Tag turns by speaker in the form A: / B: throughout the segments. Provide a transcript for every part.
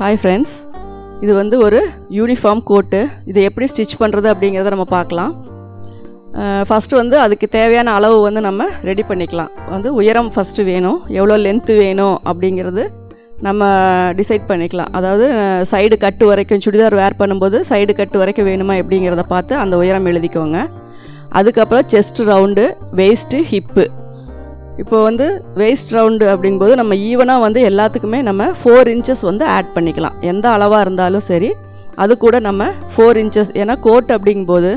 A: Hi friends, இது வந்து ஒரு யூனிஃபார்ம் கோட்டு. இதை எப்படி ஸ்டிச் பண்ணுறது அப்படிங்கிறத நம்ம பார்க்கலாம். ஃபஸ்ட்டு வந்து அதுக்கு தேவையான அளவு வந்து நம்ம ரெடி பண்ணிக்கலாம். வந்து உயரம் ஃபஸ்ட்டு வேணும், எவ்வளோ லென்த்து வேணும் அப்படிங்கிறது நம்ம டிசைட் பண்ணிக்கலாம். அதாவது சைடு கட்டு வரைக்கும் சுடிதார் வேர் பண்ணும்போது சைடு கட்டு வரைக்கும் வேணுமா எப்படிங்கிறத பார்த்து அந்த உயரம் எழுதிக்கோங்க. அதுக்கப்புறம் செஸ்ட் ரவுண்டு, வெயிஸ்ட்டு, ஹிப்பு. இப்போ வந்து வெயிஸ்ட் ரவுண்டு அப்படிங்கும்போது நம்ம ஈவனாக வந்து எல்லாத்துக்குமே நம்ம 4 இன்ச்சஸ் வந்து ஆட் பண்ணிக்கலாம். எந்த அளவாக இருந்தாலும் சரி, அது கூட நம்ம 4 இன்ச்சஸ். ஏன்னா கோட் அப்படிங்கும்போது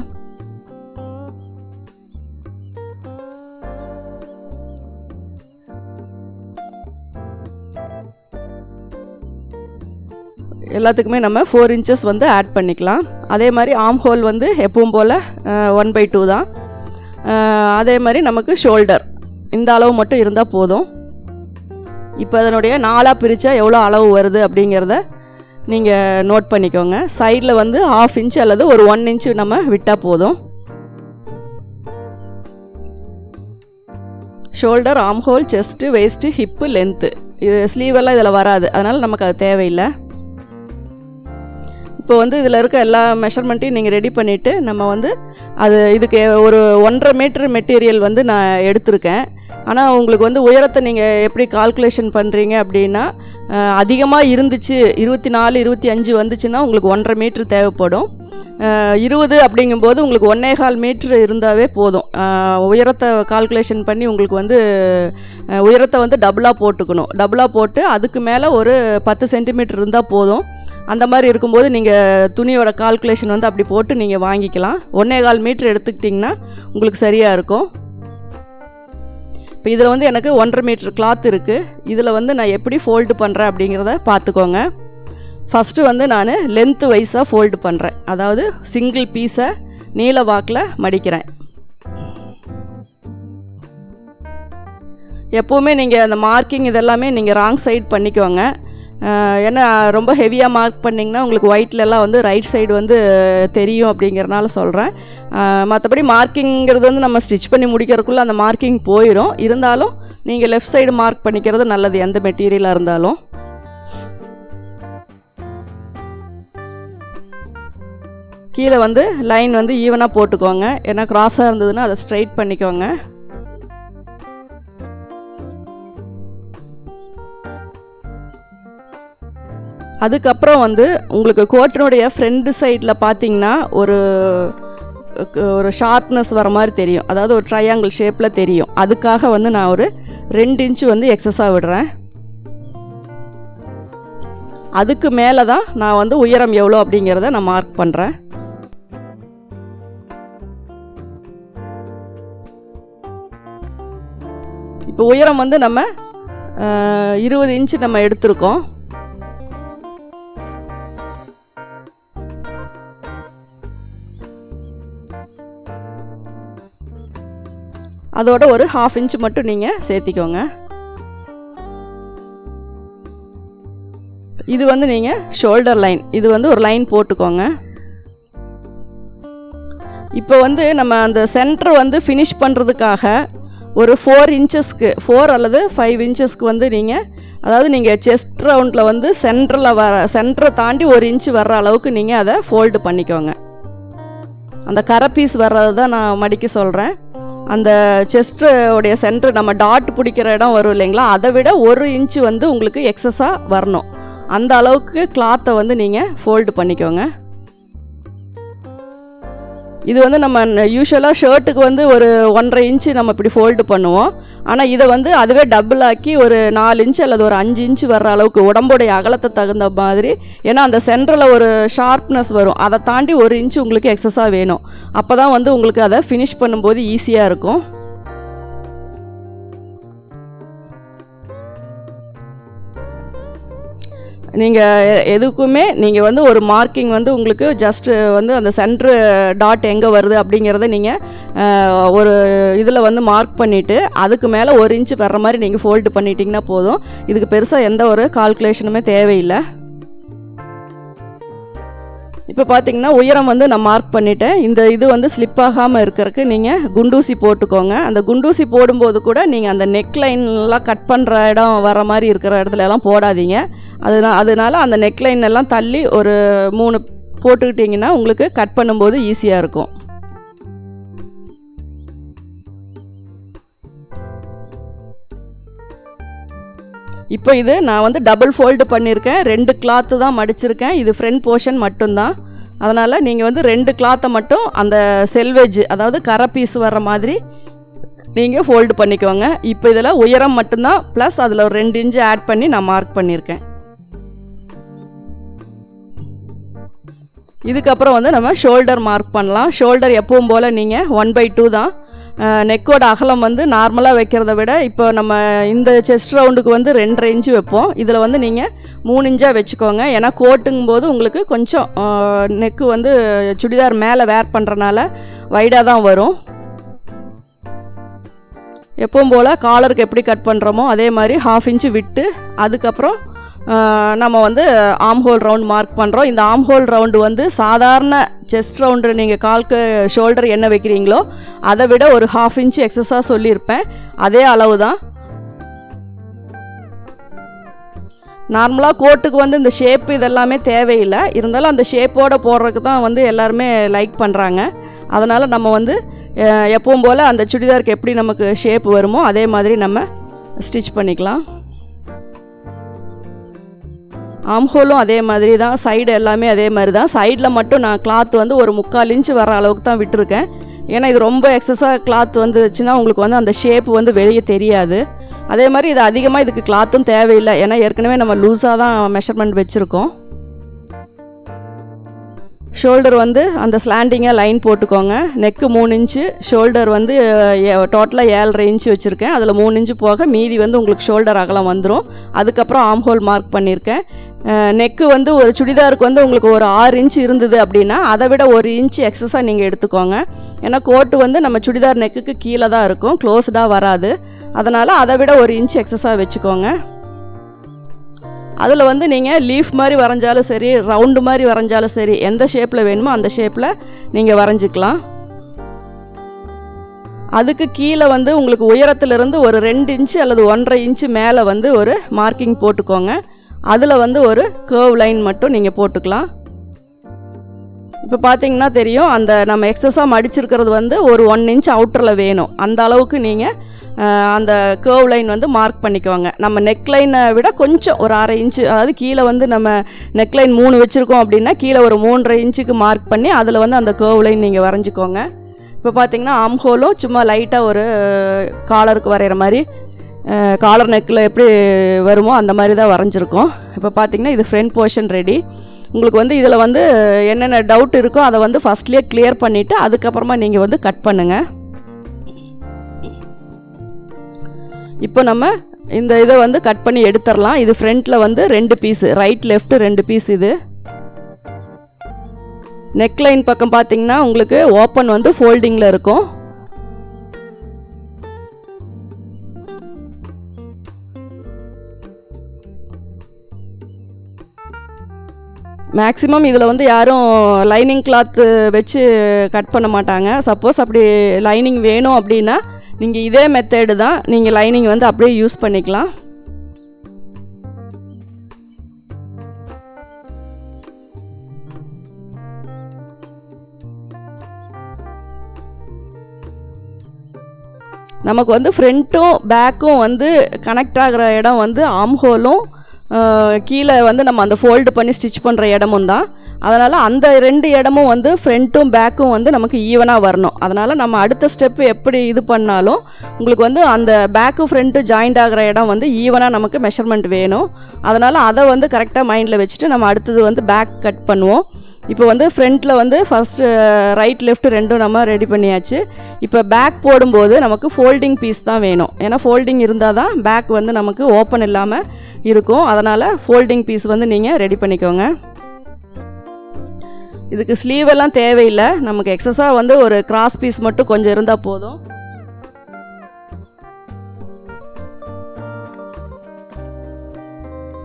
A: எல்லாத்துக்குமே நம்ம 4 இன்ச்சஸ் வந்து ஆட் பண்ணிக்கலாம். அதே மாதிரி ஆர்ம் ஹோல் வந்து எப்பவும் போல் 1/2 தான். அதே மாதிரி நமக்கு ஷோல்டர் இந்த அளவு மட்டும் இருந்தால் போதும். இப்போ அதனுடைய 4ஆக பிரித்தா எவ்வளோ அளவு வருது அப்படிங்கிறத நீங்கள் நோட் பண்ணிக்கோங்க. சைடில் வந்து 1/2 இன்ச் அல்லது ஒரு 1 இன்ச்சு நம்ம விட்டால் போதும். Shoulder, arm whole, chest, waist, hip, length. இது ஸ்லீவெல்லாம் இதில் வராது, அதனால் நமக்கு அது தேவையில்லை. இப்போ வந்து இதில் இருக்க எல்லா மெஷர்மெண்ட்டையும் நீங்கள் ரெடி பண்ணிவிட்டு நம்ம வந்து இதுக்கு ஒரு 1.5 மீட்டர் மெட்டீரியல் வந்து நான் எடுத்திருக்கேன். ஆனால் உங்களுக்கு வந்து உயரத்தை நீங்கள் எப்படி கால்குலேஷன் பண்ணுறீங்க அப்படின்னா, அதிகமாக இருந்துச்சு 24, 25 வந்துச்சுன்னா உங்களுக்கு 1.5 மீட்ரு தேவைப்படும். 20 அப்படிங்கும்போது உங்களுக்கு 1.25 மீட்ரு இருந்தாவே போதும். உயரத்தை கால்குலேஷன் பண்ணி உங்களுக்கு வந்து உயரத்தை வந்து டபுளாக போட்டுக்கணும். டபுளாக போட்டு அதுக்கு மேலே ஒரு 10 சென்டிமீட்டர் இருந்தால் போதும். அந்த மாதிரி இருக்கும்போது நீங்கள் துணியோட கால்குலேஷன் வந்து அப்படி போட்டு நீங்கள் வாங்கிக்கலாம். 1.25 மீட்ரு எடுத்துக்கிட்டிங்கன்னா உங்களுக்கு சரியாக இருக்கும். இப்போ இதில் வந்து எனக்கு 1.5 மீட்ரு கிளாத் இருக்குது. இதில் வந்து நான் எப்படி ஃபோல்டு பண்ணுறேன் அப்படிங்கிறத பார்த்துக்கோங்க. ஃபஸ்ட்டு வந்து நான் லென்த்து வைஸாக ஃபோல்டு பண்ணுறேன். அதாவது சிங்கிள் பீஸை நீல வாக்கில் மடிக்கிறேன். எப்போவுமே நீங்கள் அந்த மார்க்கிங் இதெல்லாமே நீங்கள் ராங் சைடு பண்ணிக்கோங்க. ஏன்னா ரொம்ப ஹெவியாக மார்க் பண்ணிங்கன்னா உங்களுக்கு ஒயிட்லலாம் வந்து ரைட் சைடு வந்து தெரியும் அப்படிங்கிறனால சொல்கிறேன். மற்றபடி மார்க்கிங்கிறது வந்து நம்ம ஸ்டிச் பண்ணி முடிக்கிறதுக்குள்ளே அந்த மார்க்கிங் போயிடும். இருந்தாலும் நீங்கள் லெஃப்ட் சைடு மார்க் பண்ணிக்கிறது நல்லது, எந்த மெட்டீரியலாக இருந்தாலும். கீழே வந்து லைன் வந்து ஈவனாக போட்டுக்கோங்க. ஏன்னா கிராஸாக இருந்ததுன்னா அதை ஸ்ட்ரைட் பண்ணிக்கோங்க. அதுக்கப்புறம் வந்து உங்களுக்கு கோட்டினுடைய ஃப்ரண்ட் சைடில் பார்த்தீங்கன்னா ஒரு ஷார்ப்னஸ் வர மாதிரி தெரியும். அதாவது ஒரு ட்ரையாங்கிள் ஷேப்பில் தெரியும். அதுக்காக வந்து நான் ஒரு 2 இன்ச்சு வந்து எக்ஸஸாக விடுறேன். அதுக்கு மேலே தான் நான் வந்து உயரம் எவ்வளோ அப்படிங்கிறத நான் மார்க் பண்ணுறேன். இப்போ உயரம் வந்து நம்ம 20 இன்ச்சு நம்ம எடுத்திருக்கோம். அதோட ஒரு 1/2 இன்ச்சு மட்டும் நீங்கள் சேர்த்திக்கோங்க. இது வந்து நீங்கள் ஷோல்டர் லைன், இது வந்து ஒரு லைன் போட்டுக்கோங்க. இப்போ வந்து நம்ம அந்த சென்டர் வந்து ஃபினிஷ் பண்ணுறதுக்காக ஒரு 4 இன்ச்சஸ்க்கு 4 அல்லது 5 இன்ச்சஸ்க்கு வந்து நீங்கள், அதாவது நீங்கள் செஸ்ட் ரவுண்டில் வந்து சென்டரை தாண்டி 1 இன்ச்சு வர்ற அளவுக்கு நீங்கள் அதை ஃபோல்டு பண்ணிக்கோங்க. அந்த கரை பீஸ் வர்றது தான் நான் மடிக்க சொல்கிறேன். அந்த செஸ்ட்டோடைய சென்டர் நம்ம டாட் பிடிக்கிற இடம் வரும் இல்லைங்களா, அதை விட 1 இன்ச்சு வந்து உங்களுக்கு எக்ஸஸாக வரணும். அந்த அளவுக்கு கிளாத்தை வந்து நீங்கள் ஃபோல்டு பண்ணிக்கோங்க. இது வந்து நம்ம யூஸ்வலாக ஷர்ட்டுக்கு வந்து ஒரு 1.5 இன்ச்சு நம்ம இப்படி ஃபோல்டு பண்ணுவோம். ஆனால் இதை வந்து அதுவே டபுள் ஆக்கி ஒரு 4 இன்ச்சு அல்லது ஒரு 5 இன்ச்சு வர்ற அளவுக்கு உடம்புடைய அகலத்தை தகுந்த மாதிரி. ஏன்னா அந்த சென்டரில் ஒரு ஷார்ப்னஸ் வரும், அதை தாண்டி 1 இன்ச்சு உங்களுக்கு எக்ஸஸாக வேணும். அப்போ தான் வந்து உங்களுக்கு அதை ஃபினிஷ் பண்ணும்போது ஈஸியாக இருக்கும். நீங்கள் எதுக்குமே நீங்கள் வந்து ஒரு மார்க்கிங் வந்து உங்களுக்கு ஜஸ்ட்டு வந்து அந்த சென்ட்ரு டாட் எங்கே வருது அப்படிங்கிறத நீங்கள் ஒரு இதில் வந்து மார்க் பண்ணிவிட்டு அதுக்கு மேலே 1 இன்ச்சு வர்ற மாதிரி நீங்கள் ஃபோல்டு பண்ணிட்டீங்கன்னா போதும். இதுக்கு பெருசாக எந்த ஒரு கால்குலேஷனுமே தேவையில்லை. இப்போ பார்த்தீங்கன்னா உயரம் வந்து நான் மார்க் பண்ணிட்டேன். இந்த இது வந்து ஸ்லிப் ஆகாமல் இருக்கிறதுக்கு நீங்கள் குண்டூசி போட்டுக்கோங்க. அந்த குண்டூசி போடும்போது கூட நீங்கள் அந்த நெக் லைன்லாம் கட் பண்ணுற இடம் வர மாதிரி இருக்கிற இடத்துல எல்லாம் போடாதீங்க. அதனால அந்த நெக் லைன் எல்லாம் தள்ளி ஒரு 3 போட்டுக்கிட்டிங்கன்னா உங்களுக்கு கட் பண்ணும்போது ஈஸியாக இருக்கும். இப்போ இது நான் வந்து டபுள் ஃபோல்டு பண்ணியிருக்கேன். 2 கிளாத்து தான் மடிச்சிருக்கேன். இது ஃப்ரண்ட் போர்ஷன் மட்டும்தான். அதனால் நீங்கள் வந்து 2 கிளாத்தை மட்டும் அந்த செல்வேஜ் அதாவது கரை பீஸ் வர்ற மாதிரி நீங்கள் ஃபோல்டு பண்ணிக்கோங்க. இப்போ இதில் உயரம் மட்டும்தான் ப்ளஸ் அதில் ஒரு 2 இன்ச்சு ஆட் பண்ணி நான் மார்க் பண்ணியிருக்கேன். இதுக்கப்புறம் வந்து நம்ம ஷோல்டர் மார்க் பண்ணலாம். ஷோல்டர் எப்பவும் போல் நீங்கள் 1/2 தான். நெக்கோட அகலம் வந்து நார்மலாக வைக்கிறத விட இப்போ நம்ம இந்த செஸ்ட் ரவுண்டுக்கு வந்து 2.5 இன்ச்சு வைப்போம். இதில் வந்து நீங்கள் 3 இன்ச்சாக வச்சுக்கோங்க. ஏன்னா கோட்டுங்கும் போது உங்களுக்கு கொஞ்சம் நெக்கு வந்து சுடிதார் மேலே வேர் பண்ணுறனால வைடாக தான் வரும். எப்பவும் போல் காலருக்கு எப்படி கட் பண்ணுறோமோ அதே மாதிரி 1/2 இன்ச்சு விட்டு அதுக்கப்புறம் நம்ம வந்து ஆம் ஹோல் ரவுண்ட் மார்க் பண்ணுறோம். இந்த ஆம் ஹோல் ரவுண்டு வந்து சாதாரண செஸ்ட் ரவுண்டு நீங்கள் கால்க்கு ஷோல்டர் என்ன வைக்கிறீங்களோ அதை விட ஒரு 1/2 இன்ச்சு எக்ஸஸாக சொல்லியிருப்பேன். அதே அளவு தான். நார்மலாக கோட்டுக்கு வந்து இந்த ஷேப்பு இதெல்லாமே தேவையில்லை. இருந்தாலும் அந்த ஷேப்போடு போடுறதுக்கு தான் வந்து எல்லாருமே லைக் பண்ணுறாங்க. அதனால் நம்ம வந்து எப்பவும் போல் அந்த சுடிதாருக்கு எப்படி நமக்கு ஷேப் வருமோ அதே மாதிரி நம்ம ஸ்டிச் பண்ணிக்கலாம். ஆம்ஹோலும் அதே மாதிரி தான். சைடு எல்லாமே அதே மாதிரி தான். சைடில் மட்டும் நான் கிளாத் வந்து ஒரு 3/4 இன்ச்சு வர அளவுக்கு தான் விட்டுருக்கேன். ஏன்னா இது ரொம்ப எக்ஸஸாக கிளாத் வந்துச்சுன்னா உங்களுக்கு வந்து அந்த ஷேப் வந்து வெளியே தெரியாது. அதே மாதிரி இது அதிகமாக இதுக்கு கிளாத்தும் தேவையில்லை. ஏன்னா ஏற்கனவே நம்ம லூஸாக தான் மெஷர்மெண்ட் வச்சுருக்கோம். ஷோல்டர் வந்து அந்த ஸ்லாண்டிங்காக லைன் போட்டுக்கோங்க. நெக்கு 3 இன்ச்சு, ஷோல்டர் வந்து டோட்டலாக 7.5 இன்ச்சு வச்சுருக்கேன். அதில் 3 இன்ச்சு போக மீதி வந்து உங்களுக்கு ஷோல்டர் அகலம் வந்துடும். அதுக்கப்புறம் ஆம் ஹோல் மார்க் பண்ணியிருக்கேன். நெக்கு வந்து ஒரு சுடிதாருக்கு வந்து உங்களுக்கு ஒரு 6 இன்ச்சு இருந்தது அப்படின்னா அதை விட 1 இன்ச்சு எக்ஸஸாக நீங்கள் எடுத்துக்கோங்க. ஏன்னா கோட்டு வந்து நம்ம சுடிதார் நெக்குக்கு கீழே தான் இருக்கும், க்ளோஸ்டாக வராது. அதனால் அதை விட 1 இன்ச்சு எக்ஸஸாக வச்சுக்கோங்க. அதில் வந்து நீங்கள் லீஃப் மாதிரி வரைஞ்சாலும் சரி, ரவுண்டு மாதிரி வரைஞ்சாலும் சரி, எந்த ஷேப்பில் வேணுமோ அந்த ஷேப்பில் நீங்கள் வரைஞ்சிக்கலாம். அதுக்கு கீழே வந்து உங்களுக்கு உயரத்துலேருந்து ஒரு 2 இன்ச்சு அல்லது 1.5 இன்ச்சு மேலே வந்து ஒரு மார்க்கிங் போட்டுக்கோங்க. அதில் வந்து ஒரு கர்வ் லைன் மட்டும் நீங்கள் போட்டுக்கலாம். இப்போ பார்த்தீங்கன்னா தெரியும், அந்த நம்ம எக்ஸஸாக மடிச்சிருக்கிறது வந்து ஒரு 1 இன்ச் அவுட்டரில் வேணும். அந்த அளவுக்கு நீங்கள் அந்த கர்வ் லைன் வந்து மார்க் பண்ணிக்கோங்க. நம்ம நெக் லைனை விட கொஞ்சம் ஒரு 1/2 இன்ச்சு, அதாவது கீழே வந்து நம்ம நெக் லைன் 3 வச்சுருக்கோம் அப்படின்னா கீழே ஒரு 3.5 இன்ச்சுக்கு மார்க் பண்ணி அதில் வந்து அந்த கர்வ் லைன் நீங்கள் வரைஞ்சிக்கோங்க. இப்போ பார்த்தீங்கன்னா ஆம்ஹோலும் சும்மா லைட்டாக ஒரு காலருக்கு வரைகிற மாதிரி, காலர் நெக்கில் எப்படி வருமோ அந்த மாதிரி தான் வரைஞ்சிருக்கோம். இப்போ பார்த்தீங்கன்னா இது ஃப்ரண்ட் போர்ஷன் ரெடி. உங்களுக்கு வந்து இதில் வந்து என்னென்ன டவுட் இருக்கோ அதை வந்து ஃபஸ்ட்லேயே கிளியர் பண்ணிவிட்டு அதுக்கப்புறமா நீங்கள் வந்து கட் பண்ணுங்கள். இப்போ நம்ம இந்த இதை வந்து கட் பண்ணி எடுத்துடலாம். இது ஃப்ரண்ட்டில் வந்து 2 பீஸு, ரைட் லெஃப்ட் 2 பீஸ். இது நெக் லைன் பக்கம் பார்த்தீங்கன்னா உங்களுக்கு ஓப்பன் வந்து ஃபோல்டிங்கில் இருக்கும். மேக்ஸிமம் இதில் வந்து யாரும் லைனிங் கிளாத்து வச்சு கட் பண்ண மாட்டாங்க. சப்போஸ் அப்படி லைனிங் வேணும் அப்படின்னா நீங்கள் இதே மெத்தேடு தான், நீங்கள் லைனிங் வந்து அப்படியே யூஸ் பண்ணிக்கலாம். நமக்கு வந்து ஃப்ரண்ட்டும் பேக்கும் வந்து கனெக்ட் ஆகிற இடம் வந்து ஆம்ஹோலும் கீழே வந்து நம்ம அந்த ஃபோல்டு பண்ணி ஸ்டிச் பண்ணுற இடமும் தான். அதனால் அந்த 2 இடமும் வந்து ஃப்ரண்ட்டும் பேக்கும் வந்து நமக்கு ஈவனாக வரணும். அதனால் நம்ம அடுத்த ஸ்டெப்பு எப்படி இது பண்ணாலும் உங்களுக்கு வந்து அந்த பேக்கு ஃப்ரண்ட்டு ஜாயிண்ட் ஆகிற இடம் வந்து ஈவனாக நமக்கு மெஷர்மெண்ட் வேணும். அதனால் அதை வந்து கரெக்டாக மைண்டில் வச்சுட்டு நம்ம அடுத்தது வந்து பேக் கட் பண்ணுவோம். இப்போ வந்து ஃப்ரண்ட்டில் வந்து ஃபஸ்ட்டு ரைட் லெஃப்ட் 2ம் நம்ம ரெடி பண்ணியாச்சு. இப்போ பேக் போடும்போது நமக்கு ஃபோல்டிங் பீஸ் தான் வேணும். ஏன்னா ஃபோல்டிங் இருந்தால் தான் பேக் வந்து நமக்கு ஓப்பன் இல்லாமல் இருக்கும். அதனால் ஃபோல்டிங் பீஸ் வந்து நீங்கள் ரெடி பண்ணிக்கோங்க. இதுக்கு ஸ்லீவ் எல்லாம் தேவையில்லை. நமக்கு எக்ஸஸாக வந்து ஒரு கிராஸ் பீஸ் மட்டும் கொஞ்சம் இருந்தால் போதும்.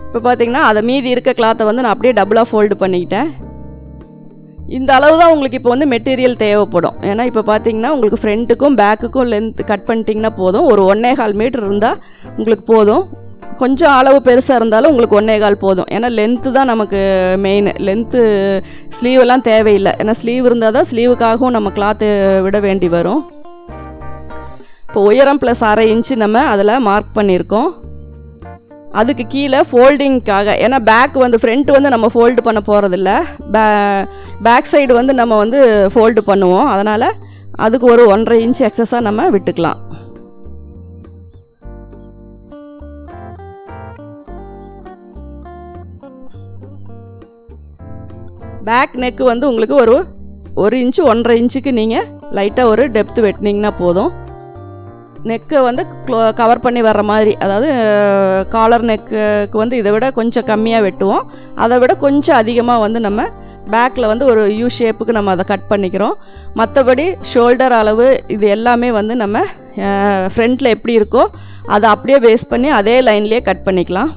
A: இப்போ பார்த்தீங்கன்னா அதை மீதி இருக்க கிளாத்தை வந்து நான் அப்படியே டபுளாக ஃபோல்டு பண்ணிக்கிட்டேன். இந்த அளவு தான் உங்களுக்கு இப்போ வந்து மெட்டீரியல் தேவைப்படும். ஏன்னா இப்போ பார்த்தீங்கன்னா உங்களுக்கு ஃப்ரண்ட்டுக்கும் பேக்குக்கும் லென்த் கட் பண்ணிட்டீங்கன்னா போதும். ஒரு 1.25 மீட்டர் இருந்தால் உங்களுக்கு போதும். கொஞ்சம் அளவு பெருசாக இருந்தாலும் உங்களுக்கு 1.25 போதும். ஏன்னா லென்த்து தான் நமக்கு மெயின். லென்த்து ஸ்லீவெல்லாம் தேவையில்லை. ஏன்னா ஸ்லீவ் இருந்தால் தான் ஸ்லீவுக்காகவும் நம்ம கிளாத்து விட வேண்டி வரும். இப்போ உயரம் ப்ளஸ் 1/2 இன்ச்சு நம்ம அதில் மார்க் பண்ணியிருக்கோம். அதுக்கு கீழே ஃபோல்டிங்க்காக, ஏன்னா பேக் வந்து ஃப்ரண்ட் வந்து நம்ம ஃபோல்டு பண்ண போகிறதில்ல, பேக் சைடு வந்து நம்ம வந்து ஃபோல்டு பண்ணுவோம். அதனால் அதுக்கு ஒரு 1.5 இன்ச் எக்ஸஸாக நம்ம விட்டுக்கலாம். பேக் நெக்கு வந்து உங்களுக்கு ஒரு இன்ச்சு 1.5 இன்ச்சுக்கு நீங்கள் லைட்டாக ஒரு டெப்த்து வெட்டினீங்கன்னா போதும். நெக்கை வந்து கவர் பண்ணி வர்ற மாதிரி, அதாவது காலர் நெக்குக்கு வந்து இதை விட கொஞ்சம் கம்மியாக வெட்டுவோம். அதை விட கொஞ்சம் அதிகமாக வந்து நம்ம பேக்கில் வந்து ஒரு யூ ஷேப்புக்கு நம்ம அதை கட் பண்ணிக்கிறோம். மற்றபடி ஷோல்டர் அளவு இது எல்லாமே வந்து நம்ம ஃப்ரண்ட்டில் எப்படி இருக்கோ அதை அப்படியே பேஸ் பண்ணி அதே லைன்லேயே கட் பண்ணிக்கலாம்.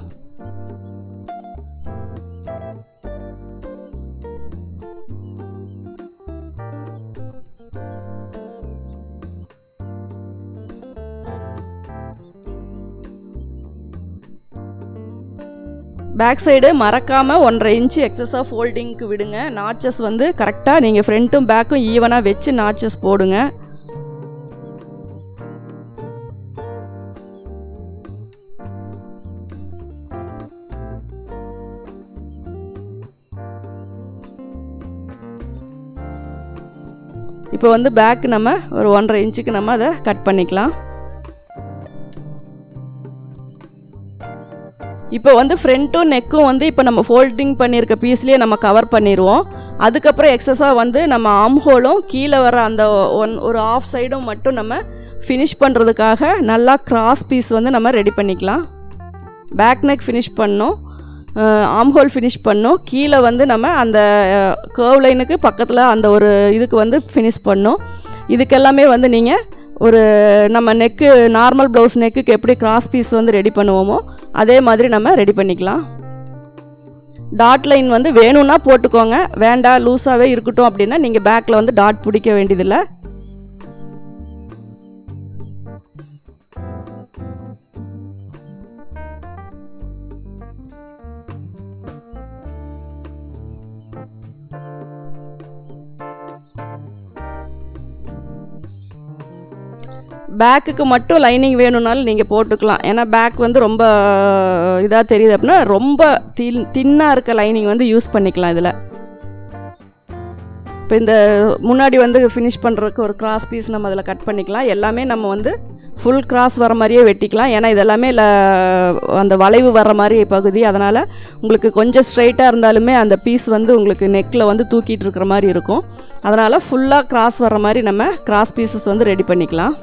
A: பேக் சைடு மறக்காமல் 1.5 இன்ச்சு எக்ஸஸாக ஃபோல்டிங்க்கு விடுங்க. நாச்சஸ் வந்து கரெக்டாக நீங்கள் ஃப்ரண்ட்டும் பேக்கும் ஈவனாக வச்சு நாச்சஸ் போடுங்க. இப்போ வந்து பேக் நம்ம ஒரு 1.5 இன்ச்சுக்கு நம்ம அதை கட் பண்ணிக்கலாம். இப்போ வந்து ஃப்ரண்ட்டும் நெக்கும் வந்து இப்போ நம்ம ஃபோல்டிங் பண்ணியிருக்க பீஸ்லேயே நம்ம கவர் பண்ணிடுவோம். அதுக்கப்புறம் எக்ஸஸாக வந்து நம்ம ஆம்ஹோலும் கீழே வர அந்த ஒரு ஆஃப் சைடும் மட்டும் நம்ம ஃபினிஷ் பண்ணுறதுக்காக நல்லா கிராஸ் பீஸ் வந்து நம்ம ரெடி பண்ணிக்கலாம். பேக் நெக் ஃபினிஷ் பண்ணோம், ஆம்ஹோல் ஃபினிஷ் பண்ணோம், கீழே வந்து நம்ம அந்த கர்வ் லைனுக்கு பக்கத்தில் அந்த ஒரு இதுக்கு வந்து ஃபினிஷ் பண்ணோம். இதுக்கெல்லாமே வந்து நீங்கள் ஒரு நம்ம நெக்கு நார்மல் ப்ளவுஸ் நெக்குக்கு எப்படி கிராஸ் பீஸ் வந்து ரெடி பண்ணுவோமோ அதே மாதிரி நம்ம ரெடி பண்ணிக்கலாம். டாட் லைன் வந்து வேணும்னா போட்டுக்கோங்க, வேண்டாம் லூஸாகவே இருக்கட்டும் அப்படின்னா நீங்கள் பேக்கில் வந்து டாட் பிடிக்க வேண்டியதில்லை. பேக்குக்கு மட்டும் லைனிங் வேணும்னாலும் நீங்கள் போட்டுக்கலாம். ஏன்னா பேக் வந்து ரொம்ப இதாக தெரியுது அப்படின்னா ரொம்ப தின்னாக இருக்க லைனிங் வந்து யூஸ் பண்ணிக்கலாம் இதில். இப்போ இந்த முன்னாடி வந்து ஃபினிஷ் பண்ணுறதுக்கு ஒரு கிராஸ் பீஸ் நம்ம அதில் கட் பண்ணிக்கலாம். எல்லாமே நம்ம வந்து ஃபுல் கிராஸ் வர மாதிரியே வெட்டிக்கலாம். ஏன்னா இதெல்லாமே அந்த வளைவு வர்ற மாதிரி பகுதி, அதனால் உங்களுக்கு கொஞ்சம் ஸ்ட்ரைட்டாக இருந்தாலுமே அந்த பீஸ் வந்து உங்களுக்கு நெக்கில் வந்து தூக்கிட்டு இருக்கிற மாதிரி இருக்கும். அதனால் ஃபுல்லாக கிராஸ் வர்ற மாதிரி நம்ம கிராஸ் பீசஸ் வந்து ரெடி பண்ணிக்கலாம்.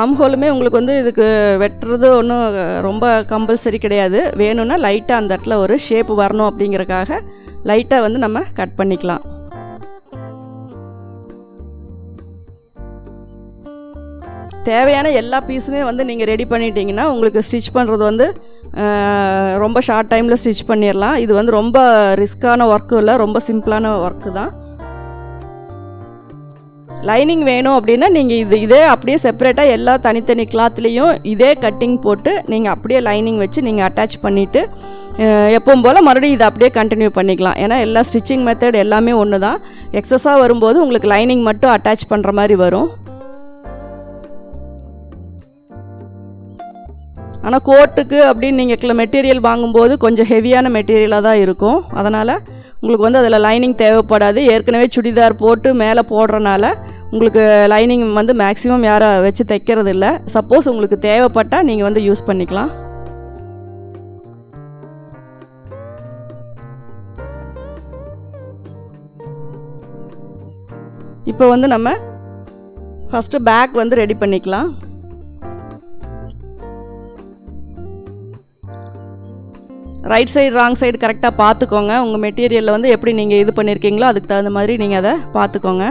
A: ஆம்ஹோலுமே உங்களுக்கு வந்து இதுக்கு வெட்டுறது ஒன்றும் ரொம்ப கம்பல்சரி கிடையாது. வேணும்னா லைட்டாக அந்த இடத்துல ஒரு ஷேப் வரணும் அப்படிங்கிறக்காக லைட்டாக வந்து நம்ம கட் பண்ணிக்கலாம். தேவையான எல்லா பீஸுமே வந்து நீங்கள் ரெடி பண்ணிட்டீங்கன்னா உங்களுக்கு ஸ்டிச் பண்ணுறது வந்து ரொம்ப ஷார்ட் டைமில் ஸ்டிச் பண்ணிடலாம். இது வந்து ரொம்ப ரிஸ்க்கான ஒர்க்கு இல்லை, ரொம்ப சிம்பிளான ஒர்க்கு தான். லைனிங் வேணும் அப்படின்னா நீங்கள் இதே அப்படியே செப்பரேட்டாக எல்லா தனித்தனி கிளாத்லேயும் இதே கட்டிங் போட்டு நீங்கள் அப்படியே லைனிங் வச்சு நீங்கள் அட்டாச் பண்ணிவிட்டு எப்பவும் போல் மறுபடியும் இதை அப்படியே கண்டினியூ பண்ணிக்கலாம். ஏன்னா எல்லா ஸ்டிச்சிங் மெத்தட் எல்லாமே ஒன்று தான். எக்ஸஸாக வரும்போது உங்களுக்கு லைனிங் மட்டும் அட்டாச் பண்ணுற மாதிரி வரும். ஆனால் கோட்டுக்கு அப்படின்னு நீங்கள் மெட்டீரியல் வாங்கும்போது கொஞ்சம் ஹெவியான மெட்டீரியலாக தான் இருக்கும். அதனால் உங்களுக்கு வந்து அதில் லைனிங் தேவைப்படாது. ஏற்கனவே சுடிதார் போட்டு மேலே போடுறனால உங்களுக்கு லைனிங் வந்து மேக்ஸிமம் யாரும் வச்சு தைக்கிறது இல்லை. சப்போஸ் உங்களுக்கு தேவைப்பட்டால் நீங்கள் வந்து யூஸ் பண்ணிக்கலாம். இப்போ வந்து நம்ம ஃபஸ்ட்டு பேக் வந்து ரெடி பண்ணிக்கலாம். ரைட் சைடு ராங் சைடு கரெக்டாக பார்த்துக்கோங்க. உங்கள் மெட்டீரியலில் வந்து எப்படி நீங்கள் இது பண்ணியிருக்கீங்களோ அதுக்கு தகுந்த மாதிரி நீங்கள் அதை பார்த்துக்கோங்க.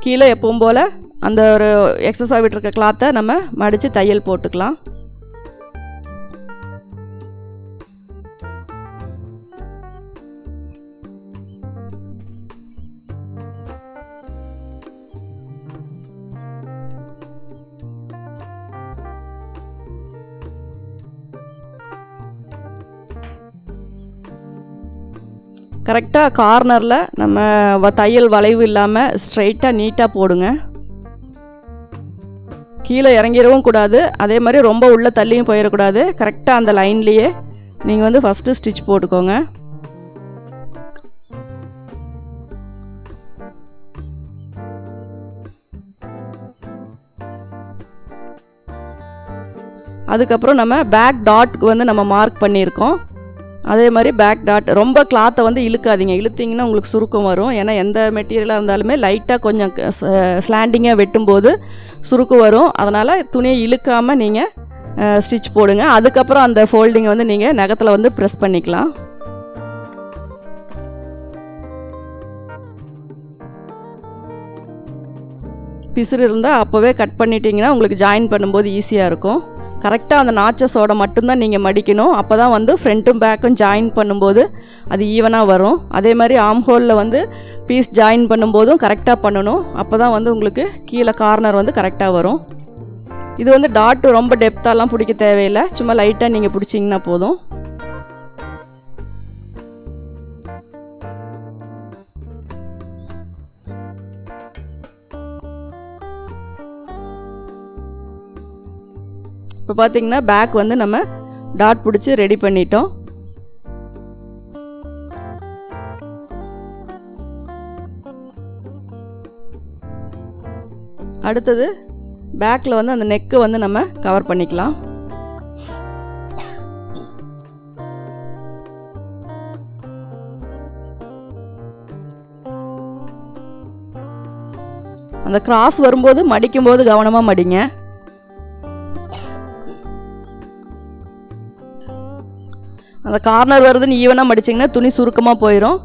A: கீழே எப்பவும் போல் அந்த ஒரு எக்ஸஸாக விட்டுருக்க கிளாத்தை நம்ம மடித்து தையல் போட்டுக்கலாம். கரெக்டாக கார்னரில் நம்ம தையல் வளைவு இல்லாமல் ஸ்ட்ரைட்டாக நீட்டாக போடுங்க. கீழே இறங்கிடவும் கூடாது, அதே மாதிரி ரொம்ப உள்ளே தள்ளியும் போயிடக்கூடாது. கரெக்டாக அந்த லைன்லேயே நீங்கள் வந்து ஃபஸ்ட்டு ஸ்டிச் போட்டுக்கோங்க. அதுக்கப்புறம் நம்ம பேக் டாட்க்கு வந்து நம்ம மார்க் பண்ணியிருக்கோம். அதே மாதிரி பேக் டாட் ரொம்ப கிளாத்தை வந்து இழுக்காதீங்க. இழுத்திங்கன்னா உங்களுக்கு சுருக்கம் வரும். ஏன்னா எந்த மெட்டீரியலாக இருந்தாலுமே லைட்டாக கொஞ்சம் ஸ்லாண்டிங்காக வெட்டும்போது சுருக்கு வரும். அதனால் துணியை இழுக்காமல் நீங்கள் ஸ்டிச் போடுங்க. அதுக்கப்புறம் அந்த ஃபோல்டிங்கை வந்து நீங்கள் நகத்தில் வந்து ப்ரெஸ் பண்ணிக்கலாம். பிசுறு இருந்தால் அப்போவே கட் பண்ணிட்டீங்கன்னா உங்களுக்கு ஜாயின் பண்ணும்போது ஈஸியாக இருக்கும். கரெக்டாக அந்த நாச்சஸோட மட்டும்தான் நீங்கள் மடிக்கணும். அப்போ தான் வந்து ஃப்ரண்ட்டும் பேக்கும் ஜாயின் பண்ணும்போது அது ஈவனாக வரும். அதே மாதிரி ஆம் ஹோலில் வந்து பீஸ் ஜாயின் பண்ணும்போதும் கரெக்டாக பண்ணணும். அப்போ தான் வந்து உங்களுக்கு கீழே கார்னர் வந்து கரெக்டாக வரும். இது வந்து டாட்டு ரொம்ப டெப்த்தாலாம் பிடிக்க தேவையில்லை, சும்மா லைட்டாக நீங்கள் பிடிச்சிங்கன்னா போதும். இப்போ பார்த்தீங்கன்னா பேக் வந்து நம்ம டாட் பிடிச்சி ரெடி பண்ணிட்டோம். அடுத்தது பேக்கில் வந்து அந்த நெக்கு வந்து நம்ம கவர் பண்ணிக்கலாம். அந்த கிராஸ் வரும்போது மடிக்கும்போது கவனமாக மடிங்க. அந்த கார்னர் வருதுன்னு ஈவனாக மடிச்சிங்கன்னா துணி சுருக்கமாக போயிடும்.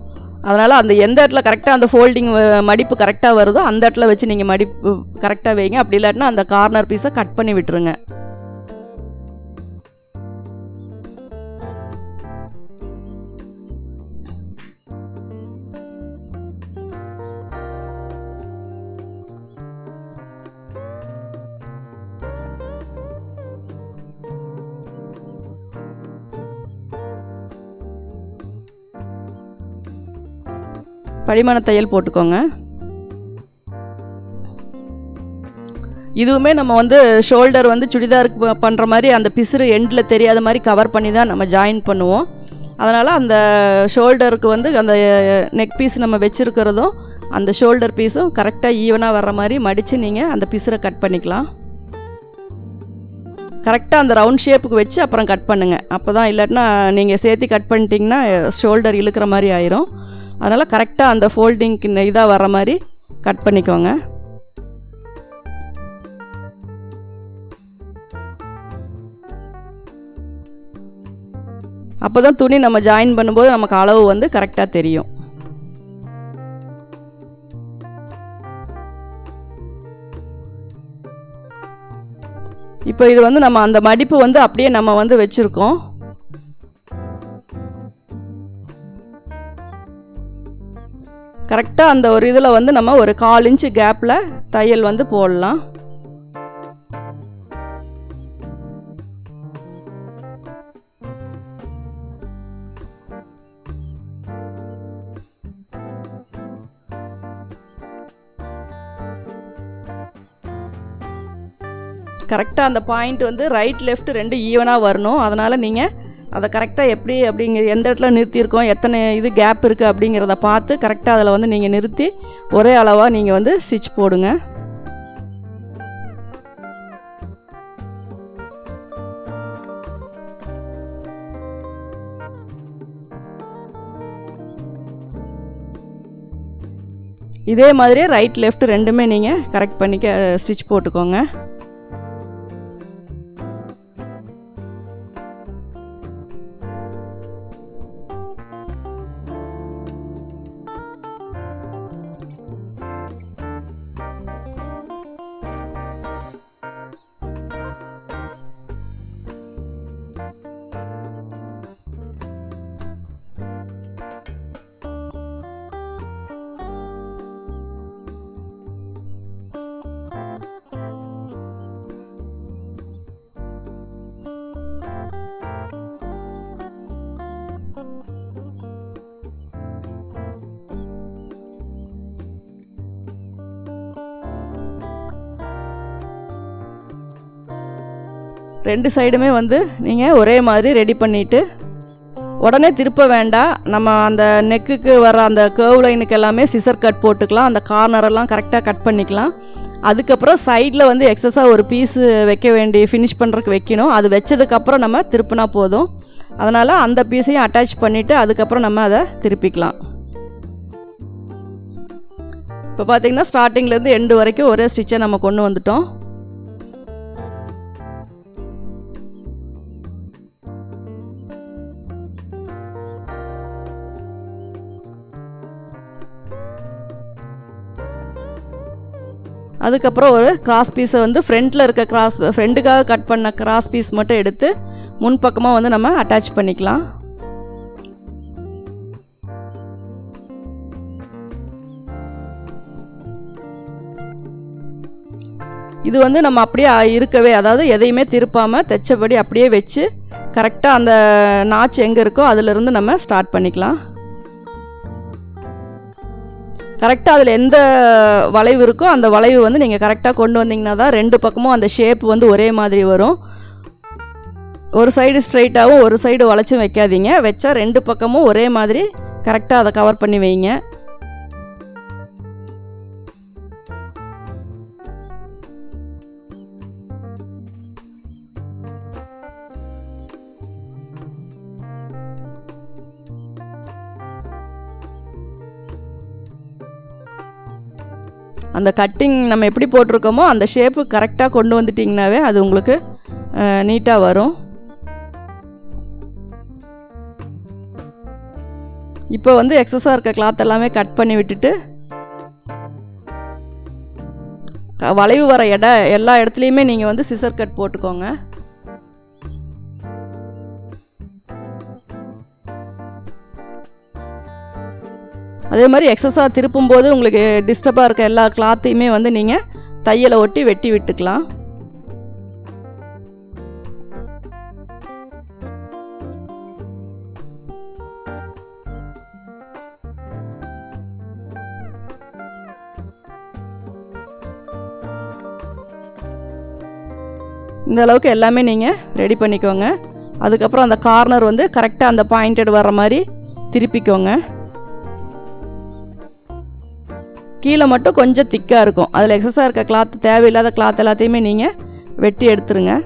A: அதனால் அந்த எந்த இடத்துல கரெக்டாக அந்த ஃபோல்டிங் மடிப்பு கரெக்டாக வருதோ அந்த இடத்துல வச்சு நீங்கள் மடிப்பு கரெக்டாக வைங்க. அப்படி இல்லாட்டினா அந்த கார்னர் பீஸை கட் பண்ணி விட்டுருங்க. படிமான தையல் போட்டுக்கோங்க. இதுவுமே நம்ம வந்து ஷோல்டர் வந்து சுடிதாருக்கு பண்ணுற மாதிரி அந்த பிசுறு எண்டில் தெரியாத மாதிரி கவர் பண்ணி தான் நம்ம ஜாயின் பண்ணுவோம். அதனால் அந்த ஷோல்டருக்கு வந்து அந்த நெக் பீஸ் நம்ம வச்சுருக்கிறதும் அந்த ஷோல்டர் பீஸும் கரெக்டாக ஈவனாக வர்ற மாதிரி மடித்து நீங்கள் அந்த பிசுரை கட் பண்ணிக்கலாம். கரெக்டாக அந்த ரவுண்ட் ஷேப்புக்கு வச்சு அப்புறம் கட் பண்ணுங்கள். அப்போ தான், இல்லாட்டினா நீங்கள் சேர்த்து கட் பண்ணிட்டீங்கன்னா ஷோல்டர் இழுக்கிற மாதிரி ஆயிரும். அதனால் கரெக்டாக அந்த ஃபோல்டிங்க்கு இதாக வர மாதிரி கட் பண்ணிக்கோங்க. அப்போ தான் துணி நம்ம ஜாயின் பண்ணும்போது நமக்கு அளவு வந்து கரெக்டாக தெரியும். இப்போ இது வந்து நம்ம அந்த மடிப்பு வந்து அப்படியே நம்ம வந்து வச்சுருக்கோம். கரெக்டாக அந்த ஒரு இதில் வந்து நம்ம ஒரு 1/4 இன்ச்சு கேப்பில் தையல் வந்து போடலாம். கரெக்டாக அந்த பாயிண்ட் வந்து ரைட் லெஃப்ட் ரெண்டு ஈவனாக வரணும். அதனால் நீங்கள் அதை கரெக்டாக எப்படி அப்படிங்கிற எந்த இடத்துல நிறுத்தியிருக்கோம், எத்தனை இது கேப் இருக்குது அப்படிங்கிறத பார்த்து கரெக்டாக அதில் வந்து நீங்கள் நிறுத்தி ஒரே அளவாக நீங்கள் வந்து ஸ்டிச் போடுங்க. இதே மாதிரியே ரைட் லெஃப்ட் ரெண்டுமே நீங்கள் கரெக்ட் பண்ணிக்க ஸ்டிச் போட்டுக்கோங்க. ரெண்டு சைடுமே வந்து நீங்கள் ஒரே மாதிரி ரெடி பண்ணிவிட்டு உடனே திருப்ப வேண்டாம். நம்ம அந்த நெக்குக்கு வர அந்த கர்வ் லைனுக்கு எல்லாமே சிசர் கட் போட்டுக்கலாம். அந்த கார்னரெல்லாம் கரெக்டாக கட் பண்ணிக்கலாம். அதுக்கப்புறம் சைடில் வந்து எக்ஸஸாக ஒரு பீஸு வைக்க வேண்டி ஃபினிஷ் பண்ணுறதுக்கு வைக்கணும். அது வச்சதுக்கப்புறம் நம்ம திருப்பினா போதும். அதனால் அந்த பீஸையும் அட்டாச் பண்ணிவிட்டு அதுக்கப்புறம் நம்ம அதை திருப்பிக்கலாம். இப்போ பார்த்திங்கன்னா ஸ்டார்டிங்லேருந்து எண்டு வரைக்கும் ஒரே ஸ்டிச்சை நம்ம கொண்டு வந்துட்டோம். அதுக்கப்புறம் ஒரு கிராஸ் பீஸை வந்து ஃப்ரண்ட்டில் இருக்க ஃப்ரெண்டுக்காக கட் பண்ண கிராஸ் பீஸ் மட்டும் எடுத்து முன்பக்கமாக வந்து நம்ம அட்டாச் பண்ணிக்கலாம். இது வந்து நம்ம அப்படியே இருக்கவே, அதாவது எதையுமே திருப்பாமல் தைச்சபடி அப்படியே வச்சு கரெக்டாக அந்த நாச் எங்கே இருக்கோ அதிலிருந்து நம்ம ஸ்டார்ட் பண்ணிக்கலாம். கரெக்டாக அதில் எந்த வளைவு இருக்கோ அந்த வளைவு வந்து நீங்கள் கரெக்டாக கொண்டு வந்தீங்கன்னா தான் ரெண்டு பக்கமும் அந்த ஷேப் வந்து ஒரே மாதிரி வரும். ஒரு சைடு ஸ்ட்ரைட்டாகவும் ஒரு சைடு வளைச்சும் வைக்காதீங்க. வச்சா ரெண்டு பக்கமும் ஒரே மாதிரி கரெக்டாக அதை கவர் பண்ணி வைங்க. அந்த கட்டிங் நம்ம எப்படி போட்டிருக்கோமோ அந்த ஷேப்பு கரெக்டாக கொண்டு வந்துட்டிங்கனாவே அது உங்களுக்கு நீட்டாக வரும். இப்போ வந்து எக்ஸஸாக இருக்க கிளாத் எல்லாமே கட் பண்ணி விட்டுட்டு வளைவு வர எல்லா இடத்துலையுமே நீங்கள் வந்து சிசர் கட் போட்டுக்கோங்க. அதே மாதிரி எக்ஸஸாக திருப்பும்போது உங்களுக்கு டிஸ்டர்பாக இருக்க எல்லா கிளாத்தையுமே வந்து நீங்கள் தையலை ஒட்டி வெட்டி விட்டுக்கலாம். இந்த அளவுக்கு எல்லாமே நீங்கள் ரெடி பண்ணிக்கோங்க. அதுக்கப்புறம் அந்த கார்னர் வந்து கரெக்டாக அந்த பாயிண்டட் வர மாதிரி திருப்பிக்கோங்க. கீழே மட்டும் கொஞ்சம் திக்காக இருக்கும். அதில் எக்ஸஸாக இருக்க கிளாத், தேவையில்லாத கிளாத் எல்லாத்தையுமே நீங்கள் வெட்டி எடுத்துருங்க.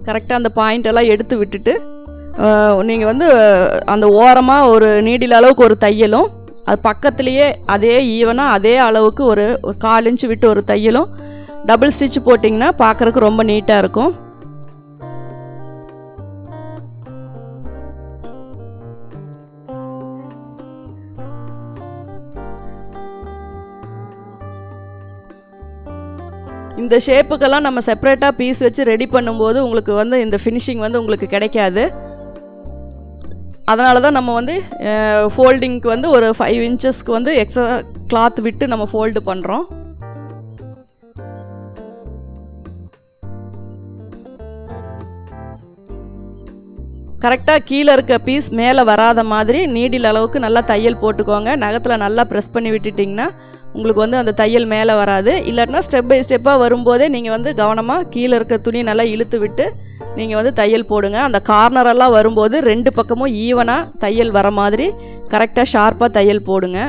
A: கரெக்டாக அந்த பாயிண்டெல்லாம் எடுத்து விட்டுட்டு நீங்கள் வந்து அந்த ஓரமாக ஒரு நீடில் அளவுக்கு ஒரு தையலும், அது பக்கத்துலேயே அதே ஈவனாக அதே அளவுக்கு ஒரு 1/4 இன்ச்சு விட்டு ஒரு தையலும் டபுள் ஸ்டிச் போட்டிங்கன்னா பார்க்குறதுக்கு ரொம்ப நீட்டாக இருக்கும். இந்த ஷேப்புக்கெல்லாம் நம்ம செப்பரேட்டாக பீஸ் வச்சு ரெடி பண்ணும்போது உங்களுக்கு வந்து இந்த ஃபினிஷிங் வந்து உங்களுக்கு கிடைக்காது. அதனால தான் நம்ம வந்து ஃபோல்டிங்க்கு வந்து ஒரு 5 இன்ச்சஸ்க்கு வந்து எக்ஸ்ட்ரா கிளாத் விட்டு நம்ம ஃபோல்டு பண்ணுறோம். கரெக்டாக கீழே இருக்க பீஸ் மேலே வராத மாதிரி நீடில் அளவுக்கு நல்லா தையல் போட்டுக்கோங்க. நகத்தில் நல்லா ப்ரெஸ் பண்ணி விட்டுட்டிங்கன்னா உங்களுக்கு வந்து அந்த தையல் மேலே வராது. இல்லாட்டினா ஸ்டெப் பை ஸ்டெப்பாக வரும்போதே நீங்கள் வந்து கவனமாக கீழே இருக்க துணி நல்லா இழுத்து விட்டு நீங்கள் வந்து தையல் போடுங்க. அந்த கார்னரெல்லாம் வரும்போது 2 பக்கமும் ஈவனாக தையல் வர மாதிரி கரெக்டாக ஷார்ப்பாக தையல் போடுங்க.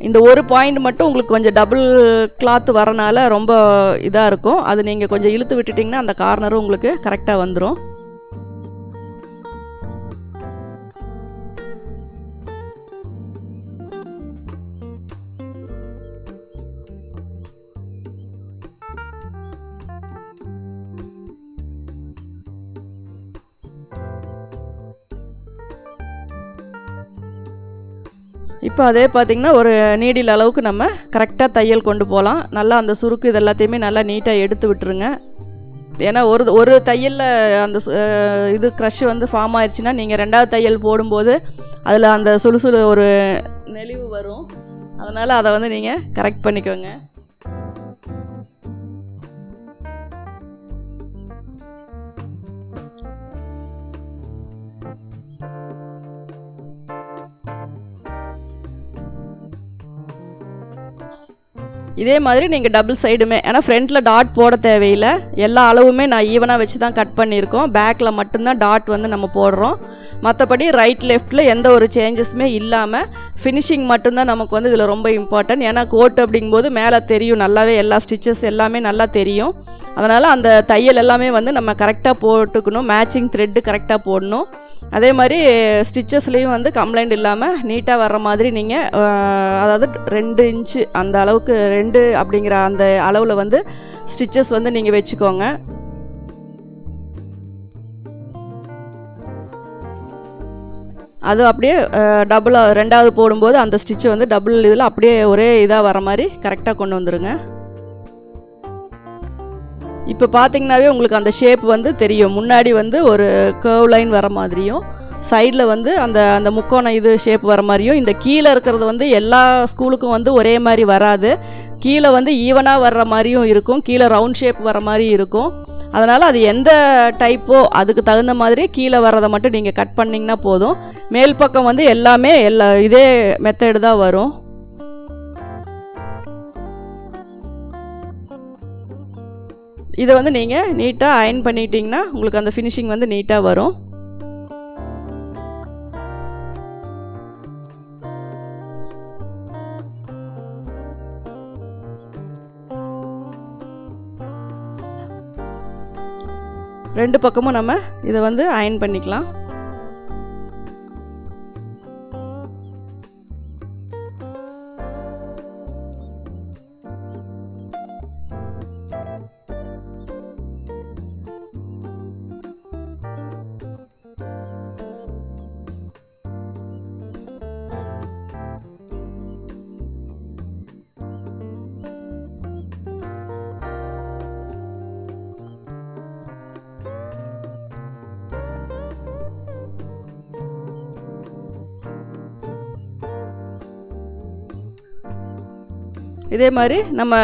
A: இந்த ஒரு பாயிண்ட் மட்டும் உங்களுக்கு கொஞ்சம் டபுள் கிளாத் வரனால ரொம்ப இதாக இருக்கும். அது நீங்கள் கொஞ்சம் இழுத்து விட்டுட்டிங்கன்னா அந்த கார்னரும் உங்களுக்கு கரெக்டாக வந்துடும். இப்போ அதே பார்த்திங்கன்னா ஒரு நீடில் அளவுக்கு நம்ம கரெக்டாக தையல் கொண்டு போகலாம். நல்லா அந்த சுருக்கு இது எல்லாத்தையுமே நல்லா நீட்டாக எடுத்து விட்டுருங்க. ஏன்னா ஒரு தையலில் அந்த இது க்ரஷ் வந்து ஃபார்ம் ஆயிடுச்சுன்னா நீங்கள் 2வது தையல் போடும்போது அதில் அந்த சுழுசுழு ஒரு நெளிவு வரும். அதனால் அதை வந்து நீங்கள் கரெக்ட் பண்ணிக்கோங்க. இதே மாதிரி நீங்கள் டபுள் சைடுமே, ஏன்னா ஃப்ரண்ட்டில் டாட் போட தேவையில்லை. எல்லா அளவுமே நான் ஈவனாக வச்சு தான் கட் பண்ணியிருக்கோம். பேக்கில் மட்டும்தான் டாட் வந்து நம்ம போடுறோம். மற்றபடி ரைட் லெஃப்ட்டில் எந்த ஒரு சேஞ்சஸுமே இல்லாமல் ஃபினிஷிங் மட்டும்தான் நமக்கு வந்து இதில் ரொம்ப இம்பார்ட்டன்ட். ஏன்னா கோட் அப்படிங்கும்போது மேலே தெரியும் நல்லாவே, எல்லா ஸ்டிச்சஸ் எல்லாமே நல்லா தெரியும். அதனால் அந்த தையல் எல்லாமே வந்து நம்ம கரெக்டாக போட்டுக்கணும். மேட்சிங் த்ரெட்டு கரெக்டாக போடணும். அதே மாதிரி ஸ்டிச்சஸ்லேயும் வந்து கம்ப்ளைண்ட் இல்லாமல் நீட்டாக வர்ற மாதிரி நீங்கள் அதாவது 2 இன்ச்சு அந்த அளவுக்கு 2 அப்படிங்கிற அந்த அளவில் வந்து ஸ்டிச்சஸ் வந்து நீங்கள் வச்சுக்கோங்க. அது அப்படியே டபுளாக 2வது போடும்போது அந்த ஸ்டிச்சு வந்து டபுள் இதில் அப்படியே ஒரே இதாக வர மாதிரி கரெக்டாக கொண்டு வந்துடுங்க. இப்போ பார்த்தீங்கன்னாவே உங்களுக்கு அந்த ஷேப் வந்து தெரியும். முன்னாடி வந்து ஒரு கர்வ் லைன் வர மாதிரியும், சைடில் வந்து அந்த முக்கோண இது ஷேப் வர மாதிரியும். இந்த கீழே இருக்கிறது வந்து எல்லா ஸ்கூலுக்கும் வந்து ஒரே மாதிரி வராது. கீழே வந்து ஈவனாக வர்ற மாதிரியும் இருக்கும், கீழே ரவுண்ட் ஷேப் வர மாதிரி இருக்கும். அதனால் அது எந்த டைப்போ அதுக்கு தகுந்த மாதிரி கீழே வர்றதை மட்டும் நீங்கள் கட் பண்ணிங்கன்னா போதும். மேல் பக்கம் வந்து எல்லாமே இதே மெத்தடு தான் வரும். இதை வந்து நீங்கள் நீட்டாக அயர்ன் பண்ணிட்டீங்கன்னா உங்களுக்கு அந்த ஃபினிஷிங் வந்து நீட்டாக வரும். ரெண்டு பக்கமும் நம்ம இதை வந்து அயர்ன் பண்ணிக்கலாம். இதே மாதிரி நம்ம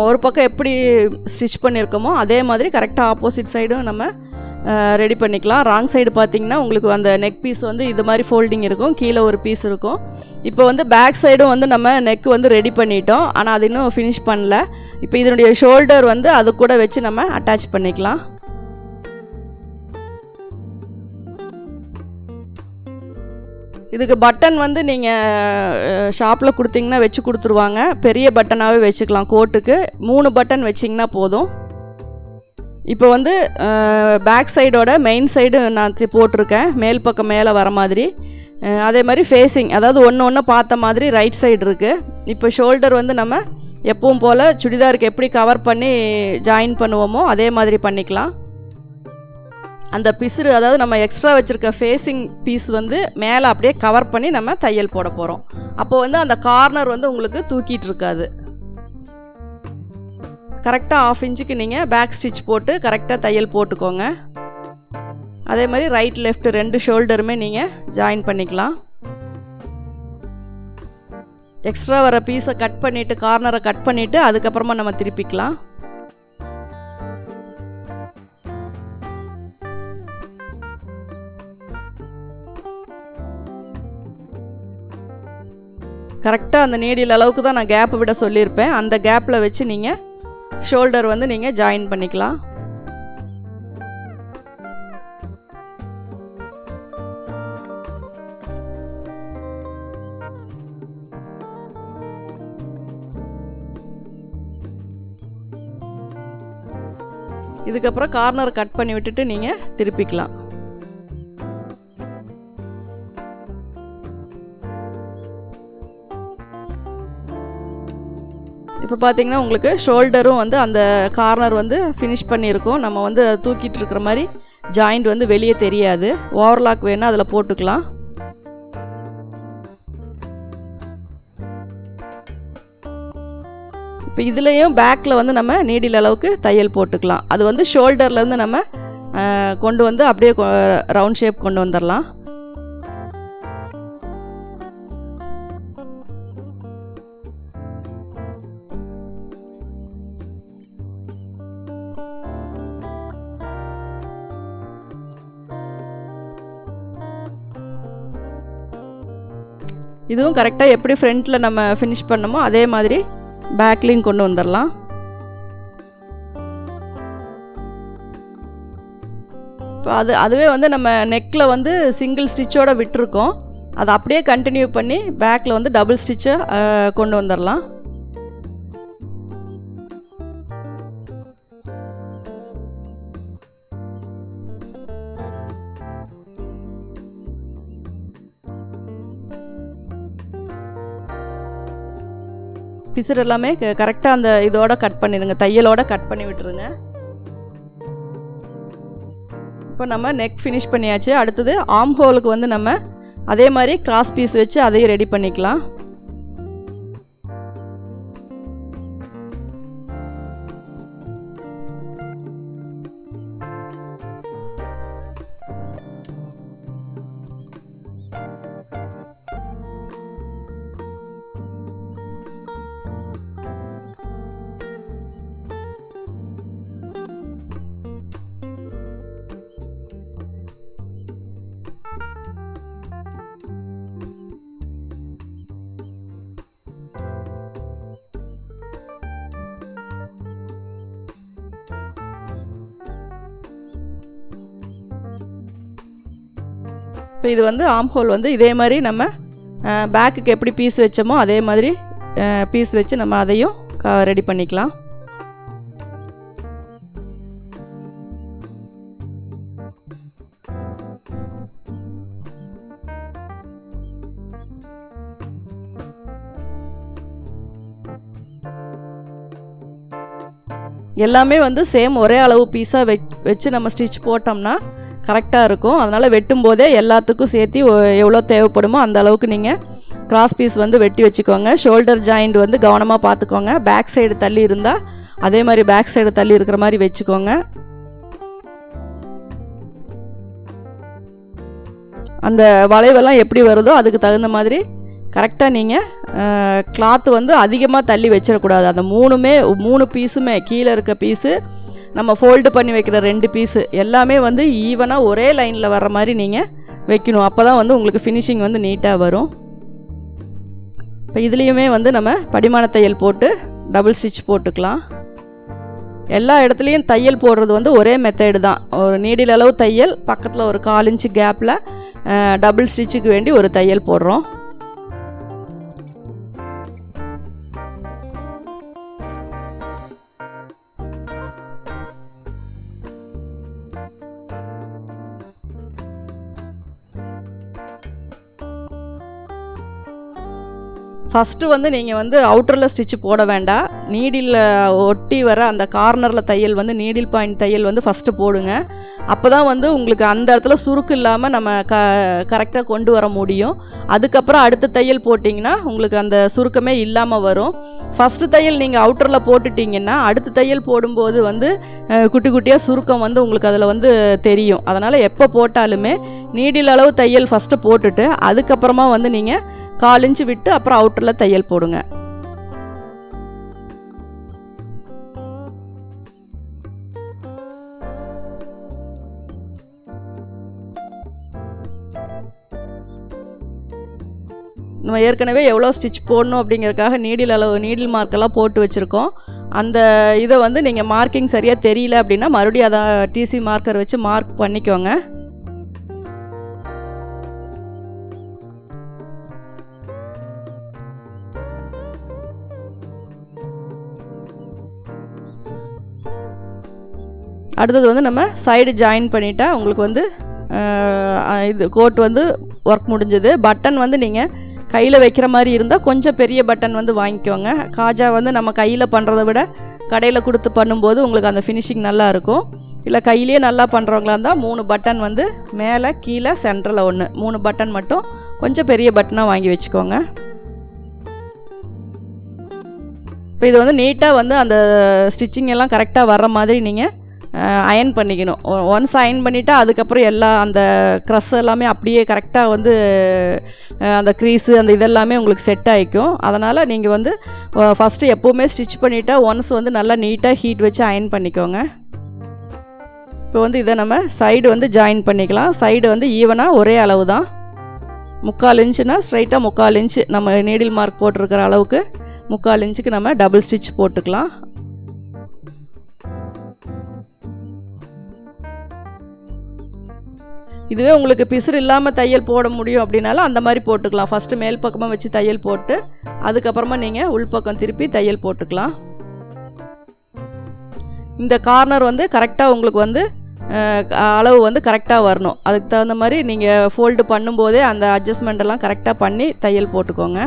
A: ஒரு பக்கம் எப்படி ஸ்டிச் பண்ணியிருக்கோமோ அதே மாதிரி கரெக்டாக ஆப்போசிட் சைடும் நம்ம ரெடி பண்ணிக்கலாம். ராங் சைடு பார்த்திங்கன்னா உங்களுக்கு அந்த நெக் பீஸ் வந்து இது மாதிரி ஃபோல்டிங் இருக்கும், கீழே ஒரு பீஸ் இருக்கும். இப்போ வந்து பேக் சைடும் வந்து நம்ம நெக் வந்து ரெடி பண்ணிட்டோம், ஆனால் அது இன்னும் ஃபினிஷ் பண்ணல. இப்போ இதனுடைய ஷோல்டர் வந்து அது கூட வச்சு நம்ம அட்டாச் பண்ணிக்கலாம். இதுக்கு பட்டன் வந்து நீங்கள் ஷாப்பில் கொடுத்தீங்கன்னா வச்சு கொடுத்துருவாங்க. பெரிய பட்டனாகவே வச்சுக்கலாம். கோட்டுக்கு 3 பட்டன் வச்சிங்கன்னா போதும். இப்போ வந்து பேக் சைடோட மெயின் சைடு நான் போட்டிருக்கேன், மேல் பக்கம் மேலே வர மாதிரி. அதே மாதிரி ஃபேஸிங், அதாவது ஒன்று பார்த்த மாதிரி ரைட் சைடு இருக்குது. இப்போ ஷோல்டர் வந்து நம்ம எப்பவும் போல் சுடிதாருக்கு எப்படி கவர் பண்ணி ஜாயின் பண்ணுவோமோ அதே மாதிரி பண்ணிக்கலாம். அந்த பிசுறு, அதாவது நம்ம எக்ஸ்ட்ரா வச்சுருக்க ஃபேஸிங் பீஸ் வந்து மேலே அப்படியே கவர் பண்ணி நம்ம தையல் போட போகிறோம். அப்போ வந்து அந்த கார்னர் வந்து உங்களுக்கு தூக்கிட்டு இருக்காது. கரெக்டாக 1/2 இன்ச்சுக்கு நீங்கள் பேக் ஸ்டிச் போட்டு கரெக்டாக தையல் போட்டுக்கோங்க. அதே மாதிரி ரைட் லெஃப்ட் 2 ஷோல்டருமே நீங்கள் ஜாயின் பண்ணிக்கலாம். எக்ஸ்ட்ரா வர பீஸை கட் பண்ணிவிட்டு கார்னரை கட் பண்ணிவிட்டு அதுக்கப்புறமா நம்ம திருப்பிக்கலாம். கரெக்டாக அந்த நீடில் அளவுக்கு தான் நான் கேப் விட சொல்லியிருப்பேன். அந்த கேப்பில் வச்சு நீங்கள் ஷோல்டர் வந்து நீங்கள் ஜாயின் பண்ணிக்கலாம். இதுக்கப்புறம் கார்னர் கட் பண்ணி விட்டுட்டு நீங்கள் திருப்பிக்கலாம். இப்போ பார்த்தீங்கன்னா உங்களுக்கு ஷோல்டரும் வந்து அந்த கார்னர் வந்து ஃபினிஷ் பண்ணியிருக்கோம். நம்ம வந்து தூக்கிட்டு இருக்கிற மாதிரி ஜாயிண்ட் வந்து வெளியே தெரியாது. ஓவர்லாக் வேணால் அதில் போட்டுக்கலாம். இப்போ இதுலேயும் பேக்கில் வந்து நம்ம நீடில் அளவுக்கு தையல் போட்டுக்கலாம். அது வந்து ஷோல்டர்லேருந்து நம்ம கொண்டு வந்து அப்படியே ரவுண்ட் ஷேப் கொண்டு வந்துடலாம். இதுவும் கரெக்டாக எப்படி ஃப்ரண்ட்டில் நம்ம ஃபினிஷ் பண்ணமோ அதே மாதிரி பேக்லேயும் கொண்டு வந்துடலாம். இப்போ அதுவே வந்து நம்ம நெக்கில் வந்து சிங்கிள் ஸ்டிச்சோடு விட்டுருக்கோம். அதை அப்படியே கண்டினியூ பண்ணி பேக்கில் வந்து டபுள் ஸ்டிச்சை கொண்டு வந்துடலாம். பிசர் எல்லாமே கரெக்டாக அந்த இதோட கட் பண்ணிடுங்க, தையலோட கட் பண்ணி விட்டுருங்க. இப்போ நம்ம நெக் ஃபினிஷ் பண்ணியாச்சு. அடுத்தது ஆர்ம் ஹோலுக்கு வந்து நம்ம அதே மாதிரி கிராஸ் பீஸ் வச்சு அதையும் ரெடி பண்ணிக்கலாம். இப்போ இது வந்து ஆர்ம் ஹோல் வந்து இதே மாதிரி நம்ம பேக்குக்கு எப்படி பீஸ் வச்சோமோ அதே மாதிரி பீஸ் வச்சு நம்ம அதையும் ரெடி பண்ணிக்கலாம். எல்லாமே வந்து சேம் ஒரே அளவு பீஸாக வச்சு நம்ம ஸ்டிச் போட்டோம்னா கரெக்டாக இருக்கும். அதனால் வெட்டும் போதே எல்லாத்துக்கும் சேர்த்து எவ்வளோ தேவைப்படுமோ அந்த அளவுக்கு நீங்கள் கிராஸ் பீஸ் வந்து வெட்டி வச்சுக்கோங்க. ஷோல்டர் ஜாயிண்ட் வந்து கவனமாக பார்த்துக்கோங்க. பேக் சைடு தள்ளி இருந்தால் அதே மாதிரி பேக் சைடு தள்ளி இருக்கிற மாதிரி வச்சுக்கோங்க. அந்த வளைவெல்லாம் எப்படி வருதோ அதுக்கு தகுந்த மாதிரி கரெக்டாக நீங்கள் கிளாத்து வந்து அதிகமாக தள்ளி வச்சிடக்கூடாது. அந்த மூணு பீஸுமே கீழே இருக்க பீஸு நம்ம ஃபோல்டு பண்ணி வைக்கிற 2 பீஸு எல்லாமே வந்து ஈவனாக ஒரே லைனில் வர்ற மாதிரி நீங்கள் வைக்கணும். அப்போ தான் வந்து உங்களுக்கு ஃபினிஷிங் வந்து நீட்டாக வரும். இப்போ இதுலேயுமே வந்து நம்ம படிமான தையல் போட்டு டபுள் ஸ்டிச் போட்டுக்கலாம். எல்லா இடத்துலையும் தையல் போடுறது வந்து ஒரே மெத்தேடு தான். ஒரு நீடில் அளவு தையல், பக்கத்தில் ஒரு 1/4 இன்ச்சு கேப்பில் டபுள் ஸ்டிச்சுக்கு வேண்டி ஒரு தையல் போடுறோம். ஃபஸ்ட்டு வந்து நீங்கள் வந்து அவுட்டரில் ஸ்டிச்சு போட வேண்டாம். நீடில் ஒட்டி வர அந்த கார்னரில் தையல் வந்து நீடில் பாயிண்ட் தையல் வந்து ஃபஸ்ட்டு போடுங்க. அப்போ தான் வந்து உங்களுக்கு அந்த இடத்துல சுருக்கு இல்லாமல் நம்ம கரெக்டாக கொண்டு வர முடியும். அதுக்கப்புறம் அடுத்த தையல் போட்டிங்கன்னா உங்களுக்கு அந்த சுருக்கமே இல்லாமல் வரும். ஃபஸ்ட்டு தையல் நீங்கள் அவுட்டரில் போட்டுட்டிங்கன்னா அடுத்த தையல் போடும்போது வந்து குட்டி குட்டியாக சுருக்கம் வந்து உங்களுக்கு அதில் வந்து தெரியும். அதனால் எப்போ போட்டாலுமே நீடில் அளவு தையல் ஃபஸ்ட்டு போட்டுட்டு அதுக்கப்புறமா வந்து நீங்கள் 1/4 இன்ச்சு விட்டு அப்புறம் அவுட்டரில் தையல் போடுங்க. நம்ம ஏற்கனவே எவ்வளோ ஸ்டிச் போடணும் அப்படிங்கிறதுக்காக நீடில் மார்க்கெல்லாம் போட்டு வச்சுருக்கோம். அந்த இதை வந்து நீங்கள் மார்க்கிங் சரியாக தெரியல அப்படின்னா மறுபடியும் அதை டிசி மார்க்கர் வச்சு மார்க் பண்ணிக்கோங்க. அடுத்தது வந்து நம்ம சைடு ஜாயின் பண்ணிட்டா உங்களுக்கு வந்து இது கோட் வந்து ஒர்க் முடிஞ்சது. பட்டன் வந்து நீங்கள் கையில் வைக்கிற மாதிரி இருந்தால் கொஞ்சம் பெரிய பட்டன் வந்து வாங்கிக்கோங்க. காஜா வந்து நம்ம கையில் பண்ணுறத விட கடையில் கொடுத்து பண்ணும்போது உங்களுக்கு அந்த ஃபினிஷிங் நல்லா இருக்கும். இல்லை கையிலேயே நல்லா பண்ணுறவங்களா இருந்தால் 3 பட்டன் வந்து மேலே கீழே சென்டரில் 1 3 பட்டன் மட்டும் கொஞ்சம் பெரிய பட்டனாக வாங்கி வச்சுக்கோங்க. இப்போ இது வந்து நீட்டாக வந்து அந்த ஸ்டிச்சிங் எல்லாம் கரெக்டாக வர்ற மாதிரி நீங்கள் அயன் பண்ணிக்கணும். ஒன்ஸ் அயன் பண்ணிவிட்டால் அதுக்கப்புறம் எல்லாம் அந்த க்ரஸ் எல்லாமே அப்படியே கரெக்டாக வந்து அந்த க்ரீஸு அந்த இதெல்லாமே உங்களுக்கு செட் ஆகிக்கும். அதனால் நீங்கள் வந்து ஃபஸ்ட்டு எப்போவுமே ஸ்டிச் பண்ணிவிட்டா ஒன்ஸ் வந்து நல்லா நீட்டாக ஹீட் வச்சு அயன் பண்ணிக்கோங்க. இப்போ வந்து இதை நம்ம சைடு வந்து ஜாயின் பண்ணிக்கலாம். சைடு வந்து ஈவனாக ஒரே அளவு தான். 3/4 இன்ச்சுனா ஸ்ட்ரைட்டாக 3/4 இன்ச்சு நம்ம நீடில் மார்க் போட்டிருக்கிற அளவுக்கு 3/4 இன்ச்சுக்கு நம்ம டபுள் ஸ்டிச் போட்டுக்கலாம். இதுவே உங்களுக்கு பிசுறு இல்லாமல் தையல் போட முடியும் அப்படின்னாலும் அந்த மாதிரி போட்டுக்கலாம். ஃபஸ்ட்டு மேல் பக்கமாக வச்சு தையல் போட்டு அதுக்கப்புறமா நீங்கள் உள்பக்கம் திருப்பி தையல் போட்டுக்கலாம். இந்த கார்னர் வந்து கரெக்டாக உங்களுக்கு வந்து அளவு வந்து கரெக்டாக வரணும். அதுக்கு தகுந்த மாதிரி நீங்கள் ஃபோல்டு பண்ணும்போதே அந்த அட்ஜஸ்ட்மெண்ட் எல்லாம் கரெக்டாக பண்ணி தையல் போட்டுக்கோங்க.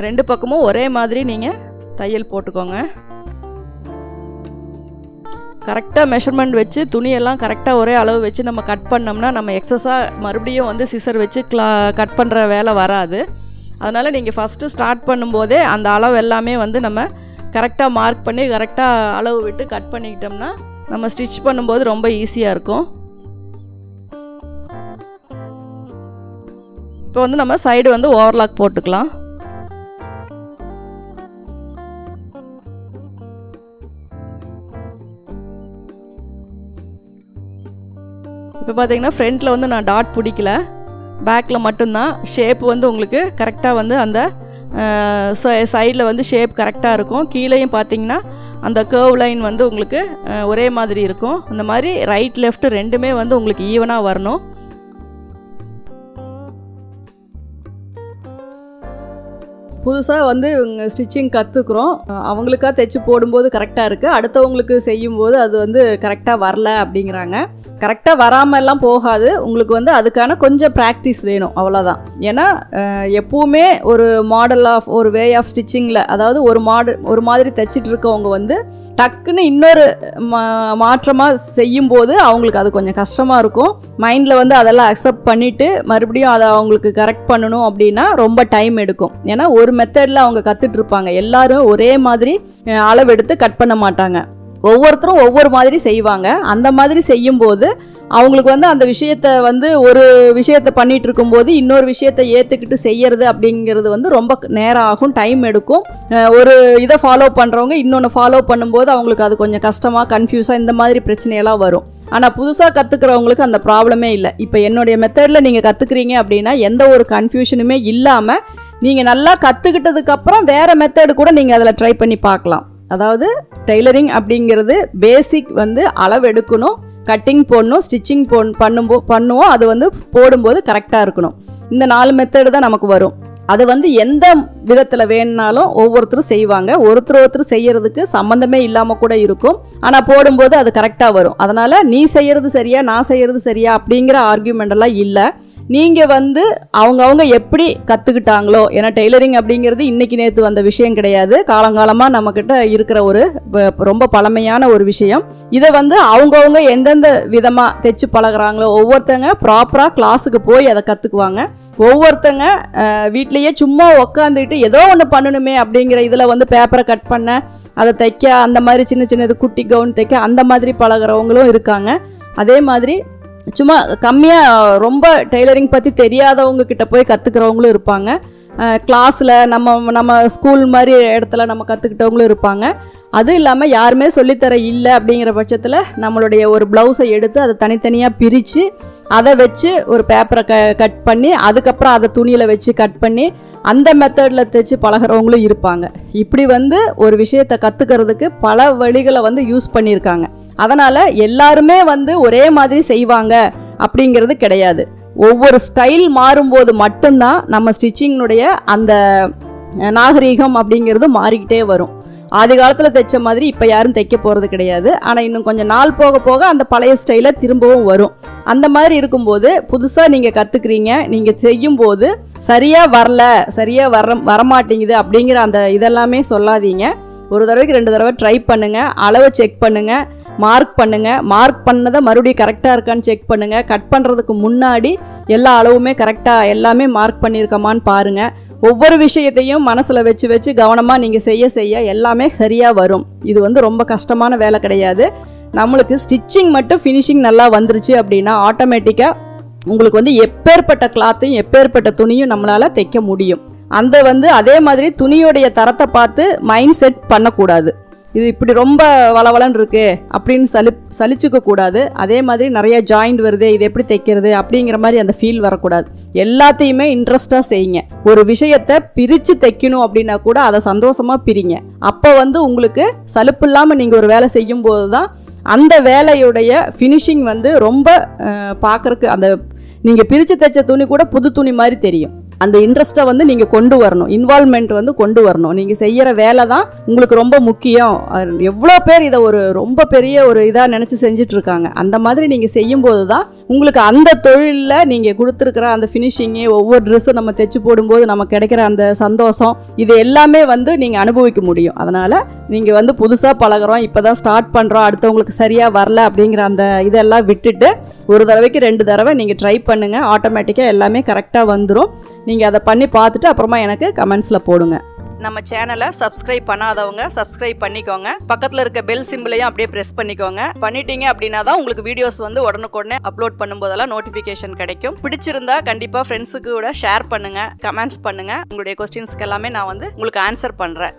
A: ரெண்டு பக்கமும் ஒரே மாதிரி நீங்கள் தையல் போட்டுக்கோங்க. கரெக்டாக மெஷர்மெண்ட் வச்சு துணியெல்லாம் கரெக்டாக ஒரே அளவு வச்சு நம்ம கட் பண்ணோம்னா நம்ம எக்ஸஸாக மறுபடியும் வந்து சிசர் வச்சு கட் பண்ணுற வேலை வராது. அதனால் நீங்கள் ஃபஸ்ட்டு ஸ்டார்ட் பண்ணும்போதே அந்த அளவு எல்லாமே வந்து நம்ம கரெக்டாக மார்க் பண்ணி கரெக்டாக அளவு விட்டு கட் பண்ணிக்கிட்டோம்னா நம்ம ஸ்டிச் பண்ணும்போது ரொம்ப ஈஸியாக இருக்கும். இப்போ வந்து நம்ம சைடு வந்து ஓவர்லாக் போட்டுக்கலாம். இப்போ பார்த்தீங்கன்னா ஃப்ரண்ட்டில் வந்து நான் டாட் பிடிக்கல, பேக்கில் மட்டும்தான். ஷேப் வந்து உங்களுக்கு கரெக்டாக வந்து அந்த சைடில் வந்து ஷேப் கரெக்டாக இருக்கும். கீழேயும் பார்த்தீங்கன்னா அந்த கர்வ் லைன் வந்து உங்களுக்கு ஒரே மாதிரி இருக்கும். இந்த மாதிரி ரைட் லெஃப்ட் ரெண்டுமே வந்து உங்களுக்கு ஈவனாக வரணும். புதுசாக வந்து இவங்க ஸ்டிச்சிங் கற்றுக்குறோம், அவங்களுக்காக தைச்சி போடும்போது கரெக்டாக இருக்குது, அடுத்தவங்களுக்கு செய்யும்போது அது வந்து கரெக்டாக வரல அப்படிங்கிறாங்க. கரெக்டாக வராமல்லாம் போகாது, உங்களுக்கு வந்து அதுக்கான கொஞ்சம் ப்ராக்டிஸ் வேணும், அவ்வளோதான். ஏன்னா எப்போவுமே ஒரு மாடல் ஆஃப் ஒரு வே ஆஃப் ஸ்டிச்சிங்கில், அதாவது ஒரு மாதிரி தைச்சிட்டு இருக்கவங்க வந்து டக்குன்னு இன்னொரு மாற்றமாக செய்யும்போது அவங்களுக்கு அது கொஞ்சம் கஷ்டமாக இருக்கும். மைண்டில் வந்து அதெல்லாம் அக்செப்ட் பண்ணிவிட்டு மறுபடியும் அதை அவங்களுக்கு கரெக்ட் பண்ணணும் அப்படின்னா ரொம்ப டைம் எடுக்கும். ஏன்னா ஒரு மெத்தடில் அவங்க கற்றுட்ருப்பாங்க, எல்லாரும் ஒரே மாதிரி அளவெடுத்து கட் பண்ண மாட்டாங்க, ஒவ்வொருத்தரும் ஒவ்வொரு மாதிரி செய்வாங்க. அந்த மாதிரி செய்யும்போது அவங்களுக்கு வந்து அந்த விஷயத்தை வந்து ஒரு விஷயத்தை பண்ணிகிட்டு இருக்கும்போது இன்னொரு விஷயத்தை ஏற்றுக்கிட்டு செய்யறது அப்படிங்கிறது வந்து ரொம்ப நேரம் ஆகும், டைம் எடுக்கும். ஒரு இதை ஃபாலோ பண்ணுறவங்க இன்னொன்று ஃபாலோ பண்ணும்போது அவங்களுக்கு அது கொஞ்சம் கஷ்டமாக கன்ஃபியூஸாக இந்த மாதிரி பிரச்சனையெல்லாம் வரும். ஆனால் புதுசாக கற்றுக்கிறவங்களுக்கு அந்த ப்ராப்ளமே இல்லை. இப்போ என்னுடைய மெத்தடில் நீங்கள் கற்றுக்குறீங்க அப்படின்னா எந்த ஒரு கன்ஃபியூஷனுமே இல்லாமல் நீங்கள் நல்லா கற்றுக்கிட்டதுக்கப்புறம் வேறு மெத்தடு கூட நீங்கள் அதில் ட்ரை பண்ணி பார்க்கலாம். அதாவது டெய்லரிங் அப்படிங்கிறது பேசிக் வந்து அளவு எடுக்கணும், கட்டிங் போடணும், ஸ்டிச்சிங் பண்ணுவோம், அது வந்து போடும்போது கரெக்டாக இருக்கணும். இந்த 4 மெத்தடு தான் நமக்கு வரும். அது வந்து எந்த விதத்தில் வேணுனாலும் ஒவ்வொருத்தரும் செய்வாங்க. ஒருத்தர் செய்யறதுக்கு சம்மந்தமே இல்லாமல் கூட இருக்கும். ஆனால் போடும்போது அது கரெக்டாக வரும். அதனால் நீ செய்யறது சரியா நான் செய்யறது சரியா அப்படிங்கிற ஆர்கியூமெண்ட் எல்லாம் இல்லை. நீங்கள் வந்து அவங்கவுங்க எப்படி கற்றுக்கிட்டாங்களோ, ஏன்னா டெய்லரிங் அப்படிங்கிறது இன்றைக்கி நேற்று வந்த விஷயம் கிடையாது. காலங்காலமாக நம்மக்கிட்ட இருக்கிற ஒரு ரொம்ப பழமையான ஒரு விஷயம். இதை வந்து அவங்கவுங்க எந்தெந்த விதமாக தைச்சு பழகிறாங்களோ, ஒவ்வொருத்தங்க ப்ராப்பராக கிளாஸுக்கு போய் அதை கற்றுக்குவாங்க. ஒவ்வொருத்தங்க வீட்லேயே சும்மா உக்காந்துக்கிட்டு ஏதோ ஒன்று பண்ணணுமே அப்படிங்கிற இதில் வந்து பேப்பரை கட் பண்ண, அதை தைக்க, அந்த மாதிரி சின்ன சின்னது குட்டி கவுன் தைக்க அந்த மாதிரி பழகிறவங்களும் இருக்காங்க. அதே மாதிரி சும்மா கம்மியாக ரொம்ப டெய்லரிங் பற்றி தெரியாதவங்க கிட்ட போய் கற்றுக்கிறவங்களும் இருப்பாங்க. கிளாஸில் நம்ம ஸ்கூல் மாதிரி இடத்துல நம்ம கற்றுக்கிட்டவங்களும் இருப்பாங்க. அது இல்லாமல் யாருமே சொல்லித்தர இல்லை அப்படிங்கிற பட்சத்தில் நம்மளுடைய ஒரு ப்ளவுஸை எடுத்து அதை தனித்தனியாக பிரித்து அதை வச்சு ஒரு பேப்பரை கட் பண்ணி அதுக்கப்புறம் அதை துணியில் வச்சு கட் பண்ணி அந்த மெத்தடில் தைச்சு பழகிறவங்களும் இருப்பாங்க. இப்படி வந்து ஒரு விஷயத்தை கற்றுக்கிறதுக்கு பல வழிகளை வந்து யூஸ் பண்ணியிருக்காங்க. அதனால் எல்லாருமே வந்து ஒரே மாதிரி செய்வாங்க அப்படிங்கிறது கிடையாது. ஒவ்வொரு ஸ்டைல் மாறும்போது மட்டும்தான் நம்ம ஸ்டிச்சிங்கினுடைய அந்த நாகரீகம் அப்படிங்கிறது மாறிக்கிட்டே வரும். ஆதி காலத்தில் தைச்ச மாதிரி இப்போ யாரும் தைக்க போகிறது கிடையாது. ஆனால் இன்னும் கொஞ்சம் நாள் போக போக அந்த பழைய ஸ்டைலை திரும்பவும் வரும். அந்த மாதிரி இருக்கும்போது புதுசாக நீங்கள் கற்றுக்குறீங்க, நீங்கள் செய்யும்போது சரியாக வரமாட்டேங்குது அப்படிங்கிற அந்த இதெல்லாமே சொல்லாதீங்க. ஒரு தடவைக்கு 2 தடவை ட்ரை பண்ணுங்கள், அளவை செக் பண்ணுங்கள், மார்க் பண்ணதை மறுபடியும் கரெக்டாக இருக்கான்னு செக் பண்ணுங்கள். கட் பண்ணுறதுக்கு முன்னாடி எல்லா அளவுமே கரெக்டாக எல்லாமே மார்க் பண்ணியிருக்கமான்னு பாருங்கள். ஒவ்வொரு விஷயத்தையும் மனசில் வச்சு கவனமாக நீங்கள் செய்ய எல்லாமே சரியாக வரும். இது வந்து ரொம்ப கஷ்டமான வேலை கிடையாது. நம்மளுக்கு ஸ்டிச்சிங் மட்டும் ஃபினிஷிங் நல்லா வந்துருச்சு அப்படின்னா ஆட்டோமேட்டிக்காக உங்களுக்கு வந்து எப்பேற்பட்ட கிளாத்தையும் எப்பேற்பட்ட துணியும் நம்மளால் தைக்க முடியும். அந்த வந்து அதே மாதிரி துணியோடைய தரத்தை பார்த்து மைண்ட் செட் பண்ணக்கூடாது. இது இப்படி ரொம்ப வளவலன்னு இருக்கு அப்படின்னு சலிச்சுக்க கூடாது. அதே மாதிரி நிறைய ஜாயிண்ட் வருது, இது எப்படி தைக்கிறது அப்படிங்கிற மாதிரி அந்த ஃபீல் வரக்கூடாது. எல்லாத்தையுமே இன்ட்ரெஸ்டாக செய்யுங்க. ஒரு விஷயத்தை பிரித்து தைக்கணும் அப்படின்னா கூட அதை சந்தோஷமாக பிரிங்க. அப்போ வந்து உங்களுக்கு சலுப்பு இல்லாமல் நீங்கள் ஒரு வேலை செய்யும் போது தான் அந்த வேலையுடைய ஃபினிஷிங் வந்து ரொம்ப பார்க்குறக்கு அந்த நீங்கள் பிரித்து தைச்ச துணி கூட புது துணி மாதிரி தெரியும். அந்த இன்ட்ரெஸ்ட்டை வந்து நீங்கள் கொண்டு வரணும், இன்வால்மெண்ட் வந்து கொண்டு வரணும். நீங்கள் செய்கிற வேலை தான் உங்களுக்கு ரொம்ப முக்கியம். எவ்வளோ பேர் இதை ஒரு ரொம்ப பெரிய ஒரு இதாக நினச்சி செஞ்சிட்ருக்காங்க. அந்த மாதிரி நீங்கள் செய்யும்போது தான் உங்களுக்கு அந்த தொழிலில் நீங்கள் கொடுத்துருக்கிற அந்த ஃபினிஷிங்கு, ஒவ்வொரு ட்ரெஸ்ஸும் நம்ம தைச்சு போடும்போது நமக்கு கிடைக்கிற அந்த சந்தோஷம், இது எல்லாமே வந்து நீங்கள் அனுபவிக்க முடியும். அதனால் நீங்கள் வந்து புதுசாக பழகிறோம், இப்போ தான் ஸ்டார்ட் பண்ணுறோம், அடுத்தவங்களுக்கு சரியாக வரல அப்படிங்கிற அந்த இதெல்லாம் விட்டுட்டு ஒரு தடவைக்கு 2 தடவை நீங்கள் ட்ரை பண்ணுங்கள். ஆட்டோமேட்டிக்காக எல்லாமே கரெக்டாக வந்துடும். நீங்கள் அதை பண்ணி பார்த்துட்டு அப்புறமா எனக்கு கமெண்ட்ஸில் போடுங்க. நம்ம சேனலை சப்ஸ்கிரைப் பண்ணாதவங்க சப்ஸ்கிரைப் பண்ணிக்கோங்க. பக்கத்தில் இருக்க பெல் சிம்பிளையும் அப்படியே ப்ரெஸ் பண்ணிக்கோங்க. பண்ணிட்டீங்க அப்படின்னா தான் உங்களுக்கு வீடியோஸ் வந்து உடனுக்குடனே அப்லோட் பண்ணும்போதெல்லாம் நோட்டிஃபிகேஷன் கிடைக்கும். பிடிச்சிருந்தா கண்டிப்பாக ஃப்ரெண்ட்ஸுக்கு கூட ஷேர் பண்ணுங்கள், கமெண்ட்ஸ் பண்ணுங்கள். உங்களுடைய கொஸ்டின்ஸ்க்கு எல்லாமே நான் வந்து உங்களுக்கு ஆன்சர் பண்ணுறேன்.